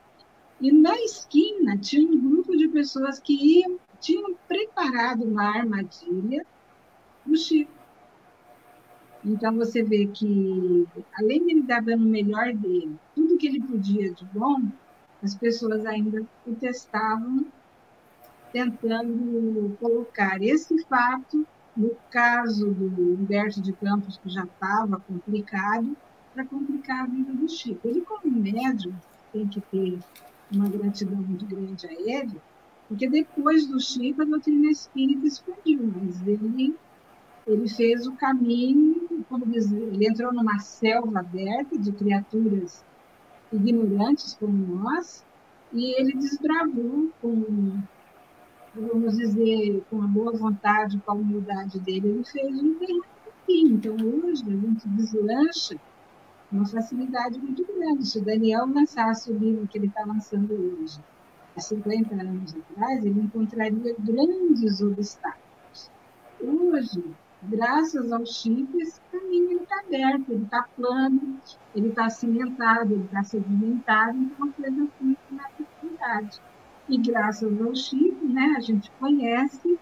[SPEAKER 3] e na esquina tinha um grupo de pessoas que tinham preparado uma armadilha para o Chico. Então, você vê que, além de ele estar dando o melhor dele, tudo que ele podia de bom, as pessoas ainda o testavam, tentando colocar esse fato, no caso do Humberto de Campos, que já estava complicado, para complicar a vida do Chico. Ele, como médium, tem que ter uma gratidão muito grande a ele, porque depois do Chico, a doutrina espírita explodiu, mas ele fez o caminho, como dizer, ele entrou numa selva aberta de criaturas ignorantes como nós, e ele desbravou com, vamos dizer, com a boa vontade, com a humildade dele, ele fez um terreno aqui. Então, hoje, a gente deslancha uma facilidade muito grande. Se o Daniel lançasse o livro que ele está lançando hoje, há 50 anos atrás, ele encontraria grandes obstáculos. Hoje, graças ao Chico, esse caminho está aberto, ele está plano, ele está cimentado, ele está sedimentado, então uma coisa assim na facilidade. E graças ao Chico, né, a gente conhece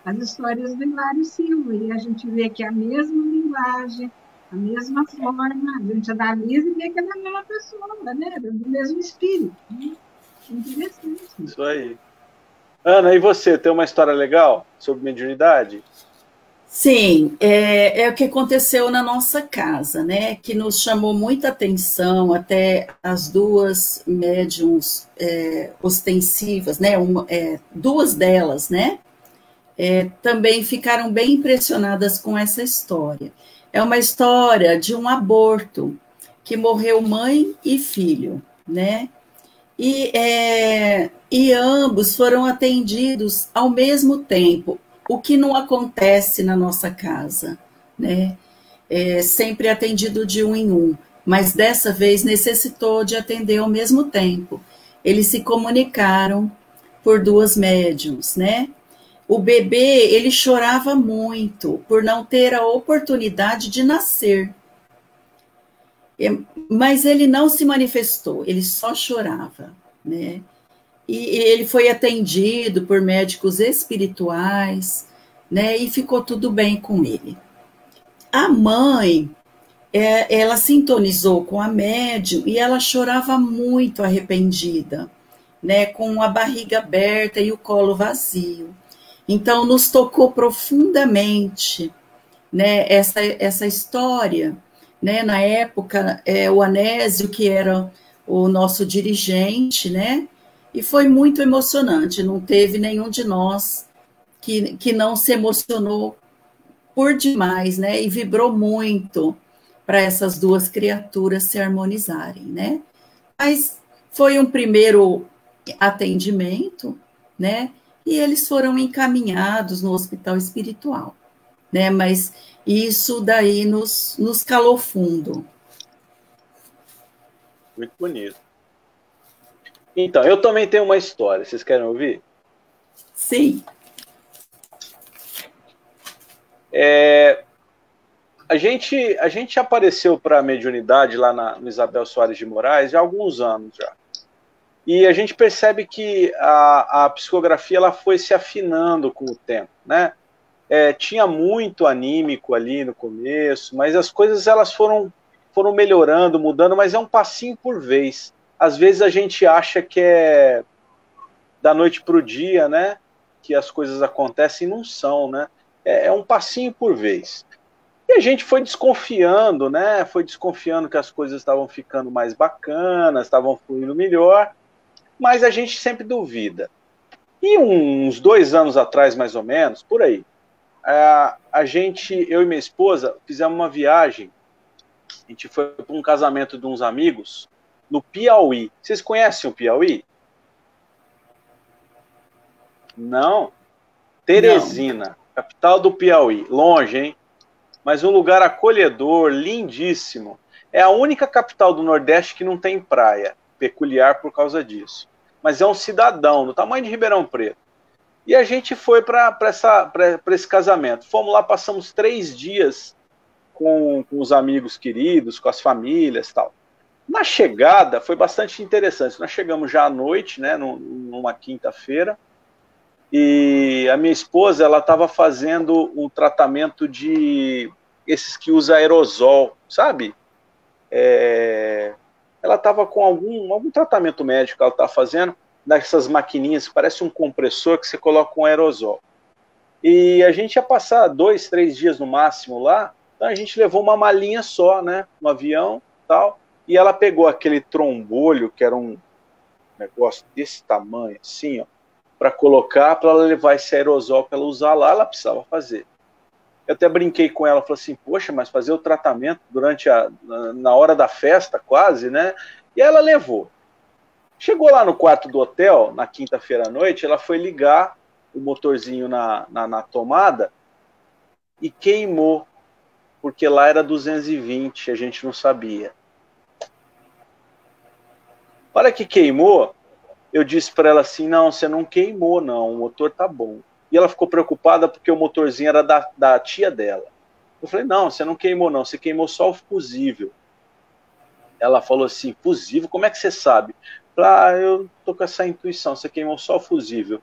[SPEAKER 3] as histórias do Hilário Silva, e a gente vê que é a mesma linguagem, a mesma forma, a gente analisa e vê que é da mesma pessoa, né, do mesmo espírito. Né? Interessante.
[SPEAKER 1] Isso aí. Ana, e você, tem uma história legal sobre mediunidade?
[SPEAKER 2] Sim, é o que aconteceu na nossa casa, né? Que nos chamou muita atenção, até as duas médiums ostensivas, né? Duas delas, né? Também ficaram bem impressionadas com essa história. É uma história de um aborto que morreu mãe e filho, né? E ambos foram atendidos ao mesmo tempo. O que não acontece na nossa casa, né? Sempre atendido de um em um, mas dessa vez necessitou de atender ao mesmo tempo. Eles se comunicaram por duas médiums, né? O bebê, ele chorava muito por não ter a oportunidade de nascer. Mas ele não se manifestou, ele só chorava, né? E ele foi atendido por médicos espirituais, né? E ficou tudo bem com ele. A mãe, ela sintonizou com a médium e ela chorava muito arrependida, né, com a barriga aberta e o colo vazio. Então, nos tocou profundamente, né, essa história. Né? Na época, o Anésio, que era o nosso dirigente, né? E foi muito emocionante, não teve nenhum de nós que não se emocionou por demais, né? E vibrou muito para essas duas criaturas se harmonizarem, né? Mas foi um primeiro atendimento, né? E eles foram encaminhados no hospital espiritual, né? Mas isso daí nos calou fundo.
[SPEAKER 1] Muito bonito. Então, eu também tenho uma história. Vocês querem ouvir?
[SPEAKER 2] Sim.
[SPEAKER 1] A gente apareceu para a mediunidade lá no Isabel Soares de Moraes há alguns anos já. E a gente percebe que a psicografia ela foi se afinando com o tempo, né? Tinha muito anímico ali no começo, mas as coisas elas foram melhorando, mudando, mas é um passinho por vez. Às vezes a gente acha que é da noite para o dia, né? Que as coisas acontecem e não são, né? É um passinho por vez. E a gente foi desconfiando, né? Foi desconfiando que as coisas estavam ficando mais bacanas, estavam fluindo melhor, mas a gente sempre duvida. E uns 2 anos atrás, mais ou menos, por aí, eu e minha esposa, fizemos uma viagem. A gente foi para um casamento de uns amigos no Piauí. Vocês conhecem o Piauí? Não? Teresina, não. Capital do Piauí. Longe, hein? Mas um lugar acolhedor, lindíssimo. É a única capital do Nordeste que não tem praia. Peculiar por causa disso. Mas é um cidadão, do tamanho de Ribeirão Preto. E a gente foi para esse casamento. Fomos lá, passamos 3 dias com os amigos queridos, com as famílias e tal. Na chegada, foi bastante interessante. Nós chegamos já à noite, né, numa quinta-feira, e a minha esposa ela estava fazendo um tratamento de esses que usa aerosol, sabe? Ela estava com algum tratamento médico que ela estava fazendo, dessas maquininhas, parece um compressor que você coloca um aerosol. E a gente ia passar 2, 3 dias no máximo lá, então a gente levou uma malinha só, né, no avião, tal, e ela pegou aquele trombolho, que era um negócio desse tamanho, assim, ó, para colocar, para ela levar esse aerosol para ela usar lá, ela precisava fazer. Eu até brinquei com ela, falei assim, poxa, mas fazer o tratamento na hora da festa, quase, né? E ela levou. Chegou lá no quarto do hotel, na quinta-feira à noite, ela foi ligar o motorzinho na tomada e queimou, porque lá era 220, a gente não sabia. A hora que queimou, eu disse para ela assim, não, você não queimou não, o motor tá bom. E ela ficou preocupada porque o motorzinho era da tia dela. Eu falei, não, você não queimou não, você queimou só o fusível. Ela falou assim, fusível, como é que você sabe? Eu tô com essa intuição, você queimou só o fusível.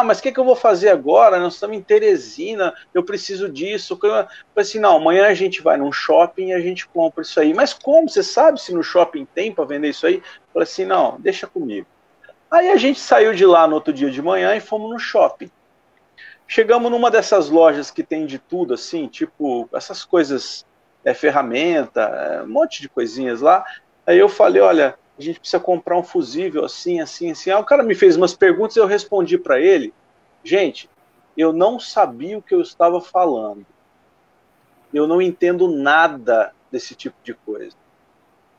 [SPEAKER 1] Mas o que eu vou fazer agora? Nós estamos em Teresina, eu preciso disso. Eu falei assim, não, amanhã a gente vai num shopping e a gente compra isso aí. Mas como? Você sabe se no shopping tem para vender isso aí? Eu falei assim, não, deixa comigo. Aí a gente saiu de lá no outro dia de manhã e fomos no shopping. Chegamos numa dessas lojas que tem de tudo, assim, tipo, essas coisas, ferramenta, um monte de coisinhas lá. Aí eu falei, olha, a gente precisa comprar um fusível assim, assim, assim. Aí o cara me fez umas perguntas e eu respondi para ele, gente, eu não sabia o que eu estava falando. Eu não entendo nada desse tipo de coisa.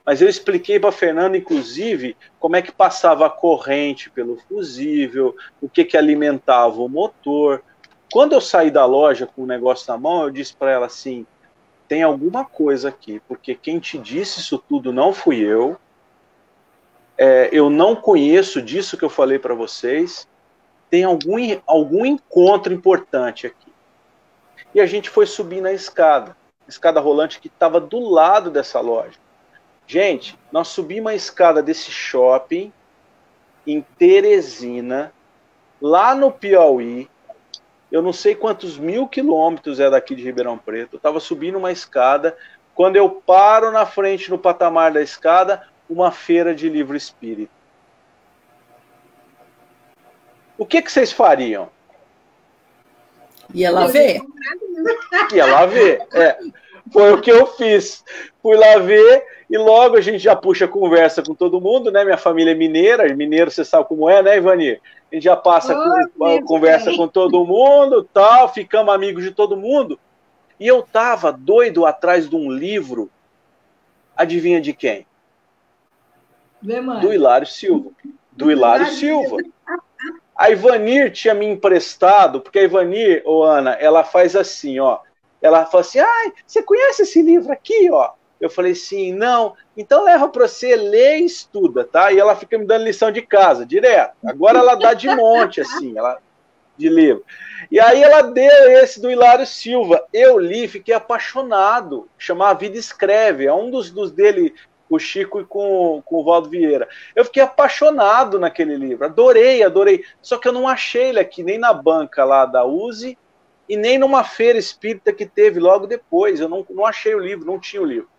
[SPEAKER 1] Mas eu expliquei para a Fernanda, inclusive, como é que passava a corrente pelo fusível, o que alimentava o motor. Quando eu saí da loja com o negócio na mão, eu disse para ela assim, tem alguma coisa aqui, porque quem te disse isso tudo não fui eu. Eu não conheço disso que eu falei para vocês. Tem algum encontro importante aqui. E a gente foi subir na escada rolante que estava do lado dessa loja. Gente, nós subimos a escada desse shopping em Teresina, lá no Piauí. Eu não sei quantos 1000 quilômetros é daqui de Ribeirão Preto. Eu estava subindo uma escada. Quando eu paro na frente, no patamar da escada, uma feira de livro espírita. o que vocês fariam?
[SPEAKER 2] Ia lá ver?
[SPEAKER 1] Ia lá ver, Foi o que eu fiz. Fui lá ver e logo a gente já puxa conversa com todo mundo, né? Minha família é mineira, mineiro você sabe como é, né, Ivani? A gente já passa conversa com todo mundo, tal, ficamos amigos de todo mundo. E eu tava doido atrás de um livro, adivinha de quem? Do Hilário Silva. Do Hilário Silva. A Ivanir tinha me emprestado, porque a Ivanir, Ana, ela faz assim, ó. Ela fala assim, você conhece esse livro aqui, ó? Eu falei, sim, não. Então leva para você ler e estuda, tá? E ela fica me dando lição de casa, direto. Agora ela dá de monte, assim, de livro. E aí ela deu esse do Hilário Silva. Eu li, fiquei apaixonado. Chamava A Vida Escreve. É um dos dele, com o Chico e com o Valdo Vieira. Eu fiquei apaixonado naquele livro. Adorei. Só que eu não achei ele aqui, nem na banca lá da USE, e nem numa feira espírita que teve logo depois. Eu não achei o livro, não tinha o livro.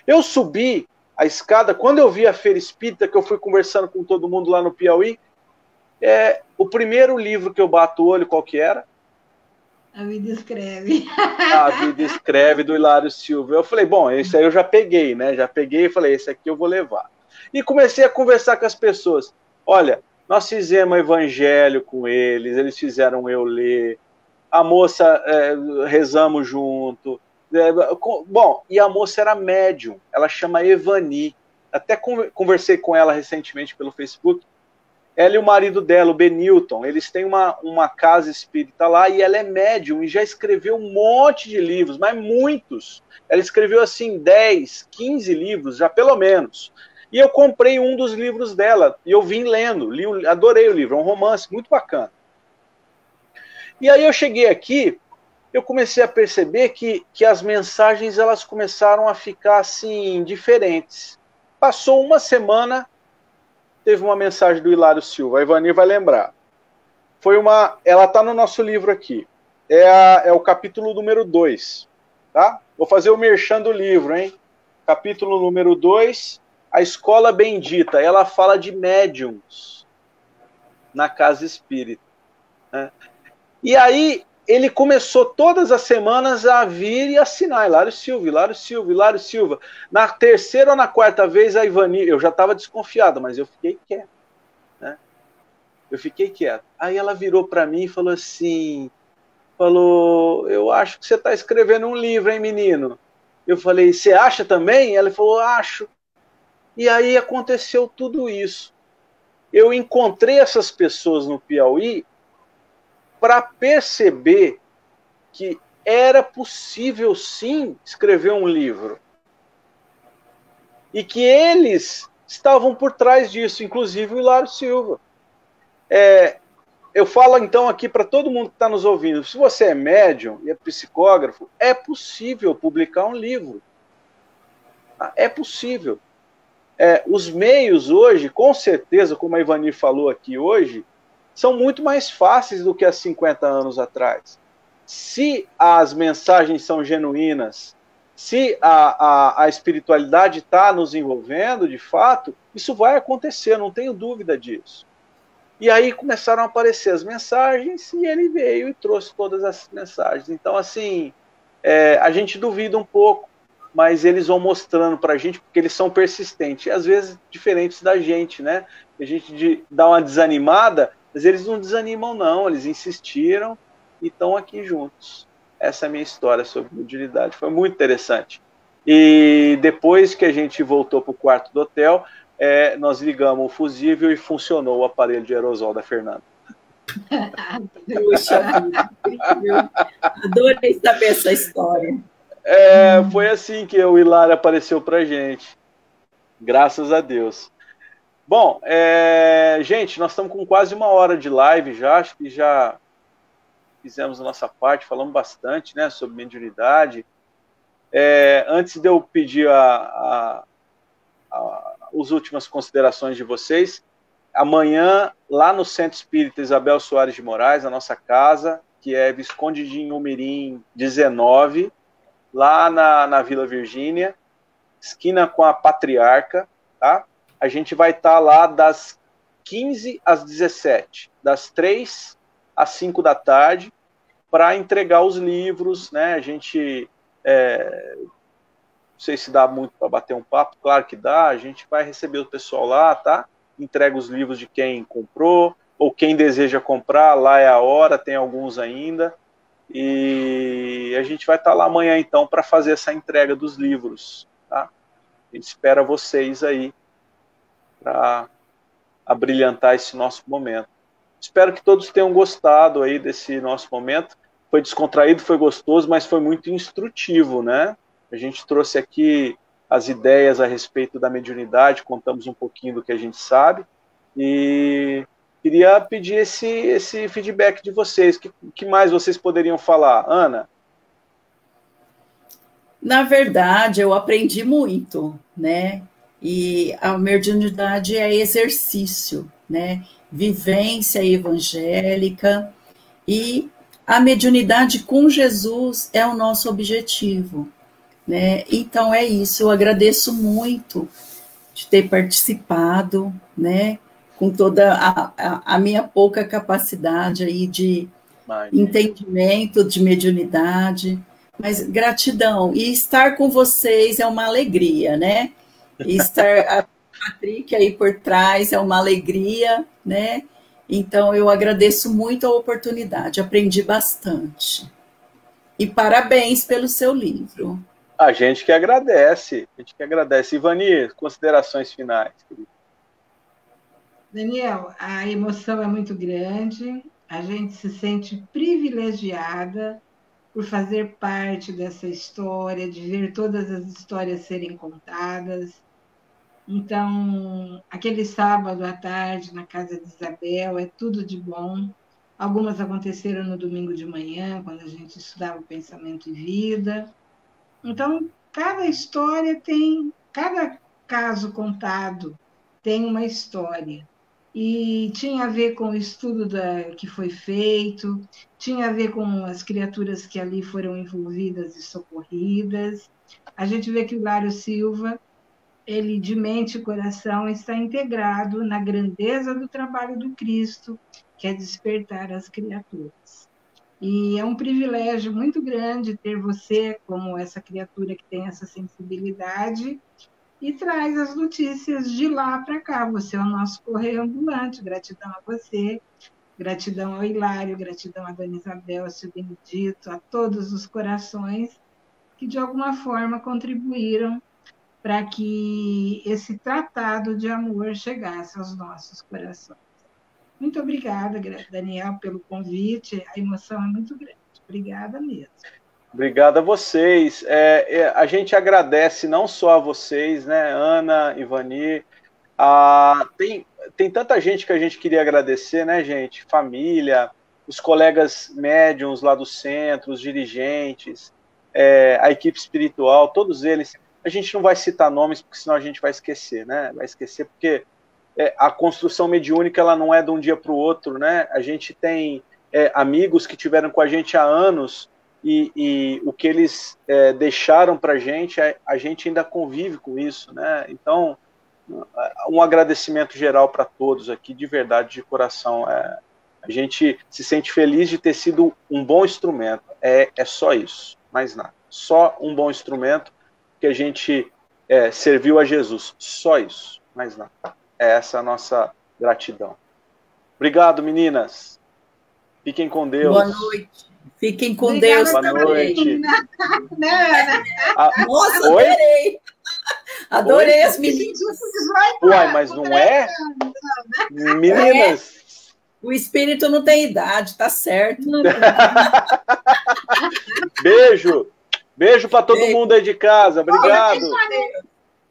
[SPEAKER 1] Eu subi a escada, quando eu vi a feira espírita, que eu fui conversando com todo mundo lá no Piauí, o primeiro livro que eu bato o olho, qual que era?
[SPEAKER 3] A Vida Escreve.
[SPEAKER 1] A Vida Escreve, do Hilário Silva. Eu falei, bom, esse aí eu já peguei, né? Já peguei e falei, esse aqui eu vou levar. E comecei a conversar com as pessoas. Olha, nós fizemos evangelho com eles fizeram eu ler. A moça, rezamos junto. Bom, e a moça era médium, ela chama Evani. Até conversei com ela recentemente pelo Facebook. Ela e o marido dela, o Benilton, eles têm uma casa espírita lá e ela é médium e já escreveu um monte de livros, mas muitos. Ela escreveu assim 10, 15 livros, já pelo menos. E eu comprei um dos livros dela e eu vim lendo, adorei o livro, é um romance muito bacana. E aí eu cheguei aqui, eu comecei a perceber que as mensagens elas começaram a ficar assim diferentes. Passou uma semana, teve uma mensagem do Hilário Silva, a Ivani vai lembrar. Ela está no nosso livro aqui. É o capítulo número 2, tá? Vou fazer o merchan do livro, hein? Capítulo número 2, A Escola Bendita. Ela fala de médiums na casa espírita, né? E aí ele começou todas as semanas a vir e assinar Hilário Silva, Hilário Silva, Hilário Silva. Na terceira ou na quarta vez, a Ivani, eu já estava desconfiado, mas eu fiquei quieto, né? Eu fiquei quieto. Aí ela virou para mim e falou assim, eu acho que você está escrevendo um livro, hein, menino? Eu falei, você acha também? Ela falou, acho. E aí aconteceu tudo isso. Eu encontrei essas pessoas no Piauí para perceber que era possível, sim, escrever um livro. E que eles estavam por trás disso, inclusive o Hilário Silva. Eu falo, então, aqui para todo mundo que está nos ouvindo, se você é médium e é psicógrafo, é possível publicar um livro. É possível. Os meios hoje, com certeza, como a Ivani falou aqui hoje, são muito mais fáceis do que há 50 anos atrás. Se as mensagens são genuínas, se a espiritualidade está nos envolvendo, de fato, isso vai acontecer, não tenho dúvida disso. E aí começaram a aparecer as mensagens e ele veio e trouxe todas as mensagens. Então, assim, a gente duvida um pouco, mas eles vão mostrando para a gente, porque eles são persistentes, e às vezes diferentes da gente, né? A gente dá uma desanimada, mas eles não desanimam, não, eles insistiram e estão aqui juntos. Essa é a minha história sobre mediunidade, foi muito interessante. E depois que a gente voltou para o quarto do hotel, nós ligamos o fusível e funcionou o aparelho de aerosol da Fernanda.
[SPEAKER 2] Puxa vida, adorei saber essa história.
[SPEAKER 1] Foi assim que o Hilário apareceu para a gente, graças a Deus. Bom, gente, nós estamos com quase 1 hora de live já, acho que já fizemos a nossa parte, falamos bastante, né, sobre mediunidade. Antes de eu pedir as últimas considerações de vocês, amanhã, lá no Centro Espírita Isabel Soares de Moraes, a nossa casa, que é Visconde de Inhumirim 19, lá na Vila Virgínia, esquina com a Patriarca, tá? A gente vai estar lá das 15 às 17, das 3 às 5 da tarde, para entregar os livros, né? A gente, não sei se dá muito para bater um papo, claro que dá, a gente vai receber o pessoal lá, tá? Entrega os livros de quem comprou, ou quem deseja comprar, lá é a hora, tem alguns ainda, e a gente vai estar lá amanhã, então, para fazer essa entrega dos livros, tá? A gente espera vocês aí para abrilhantar esse nosso momento. Espero que todos tenham gostado aí desse nosso momento. Foi descontraído, foi gostoso, mas foi muito instrutivo, né? A gente trouxe aqui as ideias a respeito da mediunidade, contamos um pouquinho do que a gente sabe, e queria pedir esse feedback de vocês. O que mais vocês poderiam falar? Ana?
[SPEAKER 2] Na verdade, eu aprendi muito, né? E a mediunidade é exercício, né? Vivência evangélica, e a mediunidade com Jesus é o nosso objetivo, né? Então é isso, eu agradeço muito de ter participado, né? Com toda a minha pouca capacidade aí de entendimento de mediunidade, mas gratidão, e estar com vocês é uma alegria, né? E estar a Patrick aí por trás é uma alegria, né? Então eu agradeço muito a oportunidade, aprendi bastante. E parabéns pelo seu livro.
[SPEAKER 1] A gente que agradece, Ivani, considerações finais, querido.
[SPEAKER 3] Daniel, a emoção é muito grande, a gente se sente privilegiada por fazer parte dessa história, de ver todas as histórias serem contadas. Então, aquele sábado à tarde na casa de Isabel é tudo de bom. Algumas aconteceram no domingo de manhã, quando a gente estudava o Pensamento e Vida. Então, cada história cada caso contado tem uma história. E tinha a ver com o estudo que foi feito, tinha a ver com as criaturas que ali foram envolvidas e socorridas. A gente vê que o Lário Silva, ele de mente e coração está integrado na grandeza do trabalho do Cristo, que é despertar as criaturas. E é um privilégio muito grande ter você como essa criatura que tem essa sensibilidade e traz as notícias de lá para cá. Você é o nosso correio ambulante. Gratidão a você, gratidão ao Hilário, gratidão a Dona Isabel, a seu Benedito, a todos os corações que de alguma forma contribuíram para que esse tratado de amor chegasse aos nossos corações. Muito obrigada, Daniel, pelo convite. A emoção é muito grande. Obrigada mesmo.
[SPEAKER 1] Obrigado a vocês. A gente agradece não só a vocês, né, Ana, Ivani. Tem tanta gente que a gente queria agradecer, né, gente? Família, os colegas médiums lá do centro, os dirigentes, a equipe espiritual, todos eles. A gente não vai citar nomes, porque senão a gente vai esquecer, né? Vai esquecer porque a construção mediúnica ela não é de um dia para o outro, né? A gente tem amigos que tiveram com a gente há anos e o que eles deixaram para a gente ainda convive com isso, né? Então, um agradecimento geral para todos aqui, de verdade, de coração. A gente se sente feliz de ter sido um bom instrumento. É só isso, mais nada. Só um bom instrumento que a gente serviu a Jesus. Só isso, mais nada. É essa a nossa gratidão. Obrigado, meninas. Fiquem com Deus.
[SPEAKER 2] Boa noite. Fiquem com
[SPEAKER 3] Obrigada,
[SPEAKER 2] Deus.
[SPEAKER 1] Boa noite.
[SPEAKER 2] Nossa,
[SPEAKER 1] Oi?
[SPEAKER 2] adorei. Adorei as meninas.
[SPEAKER 1] Uai, mas não é? Meninas.
[SPEAKER 2] O espírito não tem idade, tá certo.
[SPEAKER 1] Beijo. Beijo para todo mundo aí de casa. Obrigado.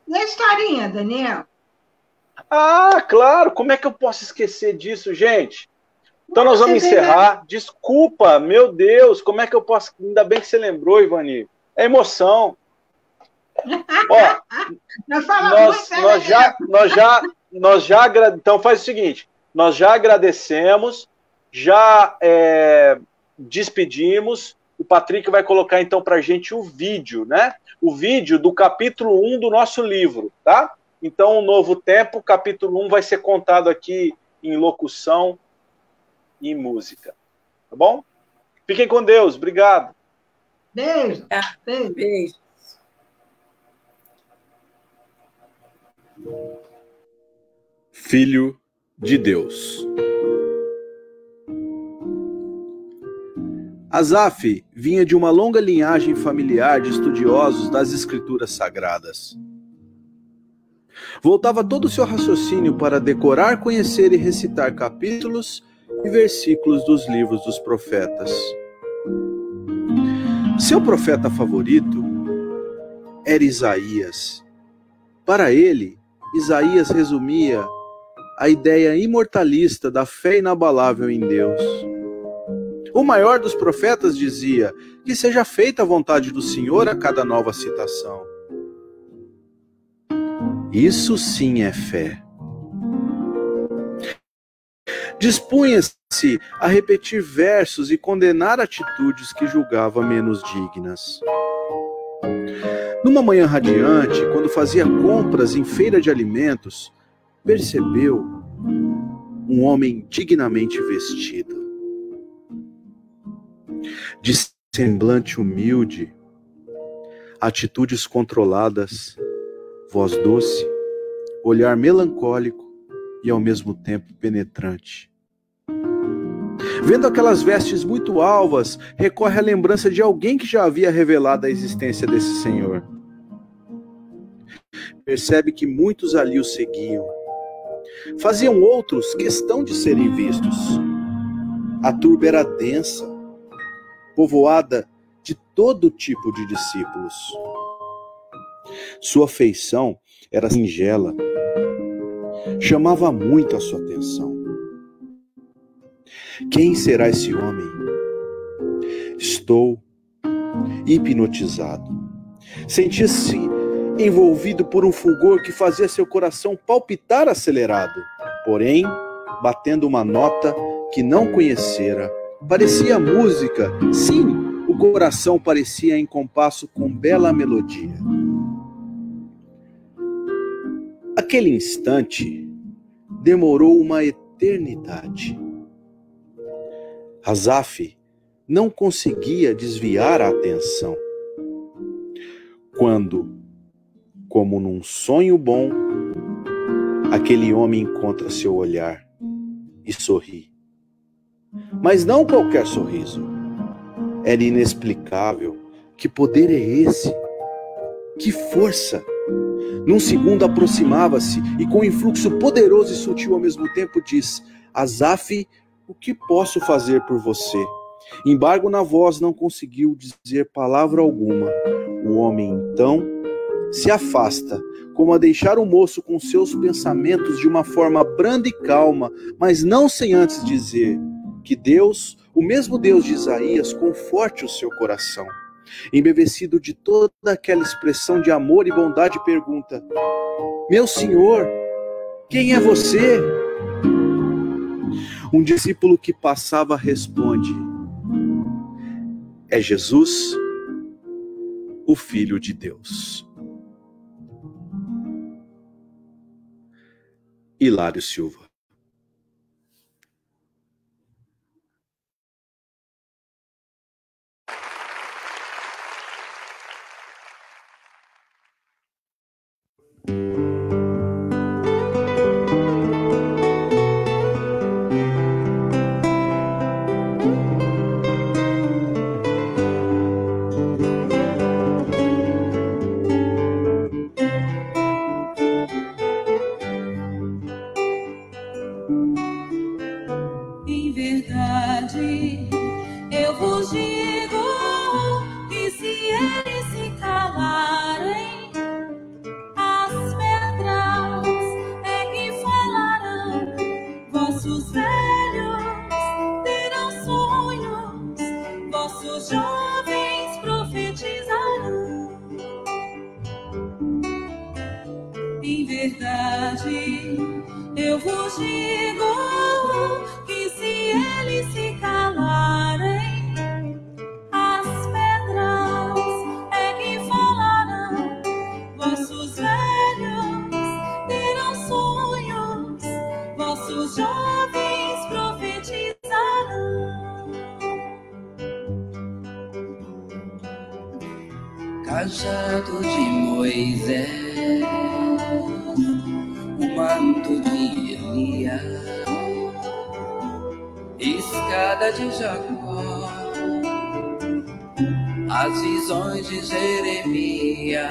[SPEAKER 3] E a historinha, Daniel?
[SPEAKER 1] Ah, claro. Como é que eu posso esquecer disso, gente? Então nós vamos encerrar. Desculpa, meu Deus. Como é que eu posso... Ainda bem que você lembrou, Ivani. É emoção. Ó, nós já então faz o seguinte, nós já agradecemos, já despedimos. O Patrick vai colocar então para a gente o vídeo, né? O vídeo do capítulo 1 do nosso livro, tá? Então, o Novo Tempo, capítulo 1 vai ser contado aqui em locução e em música. Tá bom? Fiquem com Deus. Obrigado.
[SPEAKER 3] Beijo. Beijo.
[SPEAKER 2] Beijo.
[SPEAKER 4] Filho de Deus. Asaf vinha de uma longa linhagem familiar de estudiosos das Escrituras Sagradas. Voltava todo o seu raciocínio para decorar, conhecer e recitar capítulos e versículos dos livros dos profetas. Seu profeta favorito era Isaías. Para ele, Isaías resumia a ideia imortalista da fé inabalável em Deus. O maior dos profetas dizia que seja feita a vontade do Senhor a cada nova citação. Isso sim é fé. Dispunha-se a repetir versos e condenar atitudes que julgava menos dignas. Numa manhã radiante, quando fazia compras em feira de alimentos, percebeu um homem dignamente vestido. De semblante humilde, atitudes controladas, voz doce, olhar melancólico e ao mesmo tempo penetrante. Vendo aquelas vestes muito alvas, recorre à lembrança de alguém que já havia revelado a existência desse Senhor. Percebe que muitos ali o seguiam. Faziam outros questão de serem vistos. A turba era densa, povoada de todo tipo de discípulos. Sua feição era singela, chamava muito a sua atenção. Quem será esse homem? Estou hipnotizado. Sentia-se envolvido por um fulgor que fazia seu coração palpitar acelerado, porém, batendo uma nota que não conhecera. Parecia música, sim, o coração parecia em compasso com bela melodia. Aquele instante demorou uma eternidade. Asaf não conseguia desviar a atenção. Quando, como num sonho bom, aquele homem encontra seu olhar e sorri. Mas não qualquer sorriso. Era inexplicável. Que poder é esse? Que força! Num segundo aproximava-se e com um influxo poderoso e sutil ao mesmo tempo diz: Asaf, o que posso fazer por você? Embargo na voz, não conseguiu dizer palavra alguma. O homem então se afasta, como a deixar o moço com seus pensamentos de uma forma branda e calma, mas não sem antes dizer que Deus, o mesmo Deus de Isaías, conforte o seu coração. Embevecido de toda aquela expressão de amor e bondade, pergunta: meu Senhor, quem é você? Um discípulo que passava responde: é Jesus, o Filho de Deus. Hilário Silva.
[SPEAKER 5] Vossos velhos terão sonhos, vossos jovens cajado de Moisés, o manto de Elias, escada de Jacó, as visões de Jeremias,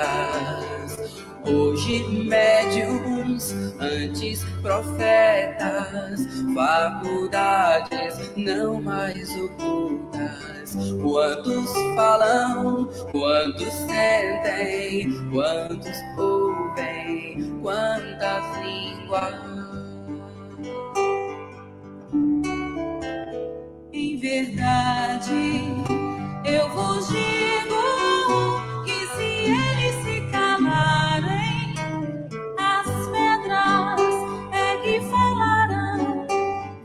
[SPEAKER 5] hoje médiums, antes profetas, faculdades não mais ocultas. Quantos falam, quantos sentem, quantos ouvem, quantas línguas. Em verdade, eu vos digo que se eles se calarem, as pedras é que falarão.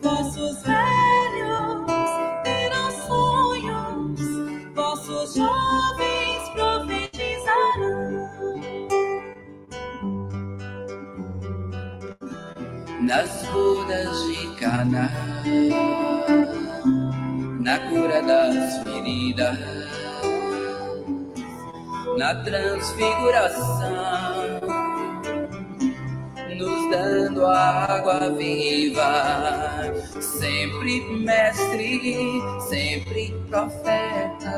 [SPEAKER 5] Vossos velhos terão sonhos, vossos jovens profetizarão. Nas bodas de Caná, na cura das feridas, na transfiguração, nos dando a água viva, sempre mestre, sempre profeta,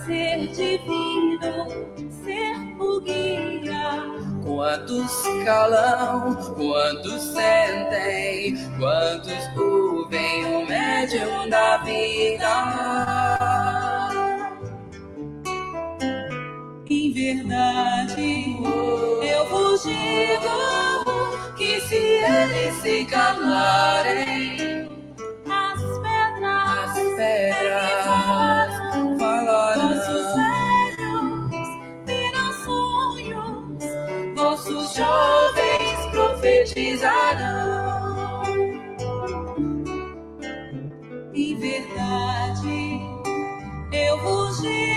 [SPEAKER 5] ser divino, ser o guia. Quantos calam, quantos sentem, quantos ouvem o médium da vida. Em verdade, eu vos digo que se eles se calarem, as pedras falarão. Vossos velhos terão sonhos, vossos jovens profetizarão. Em verdade, eu vos digo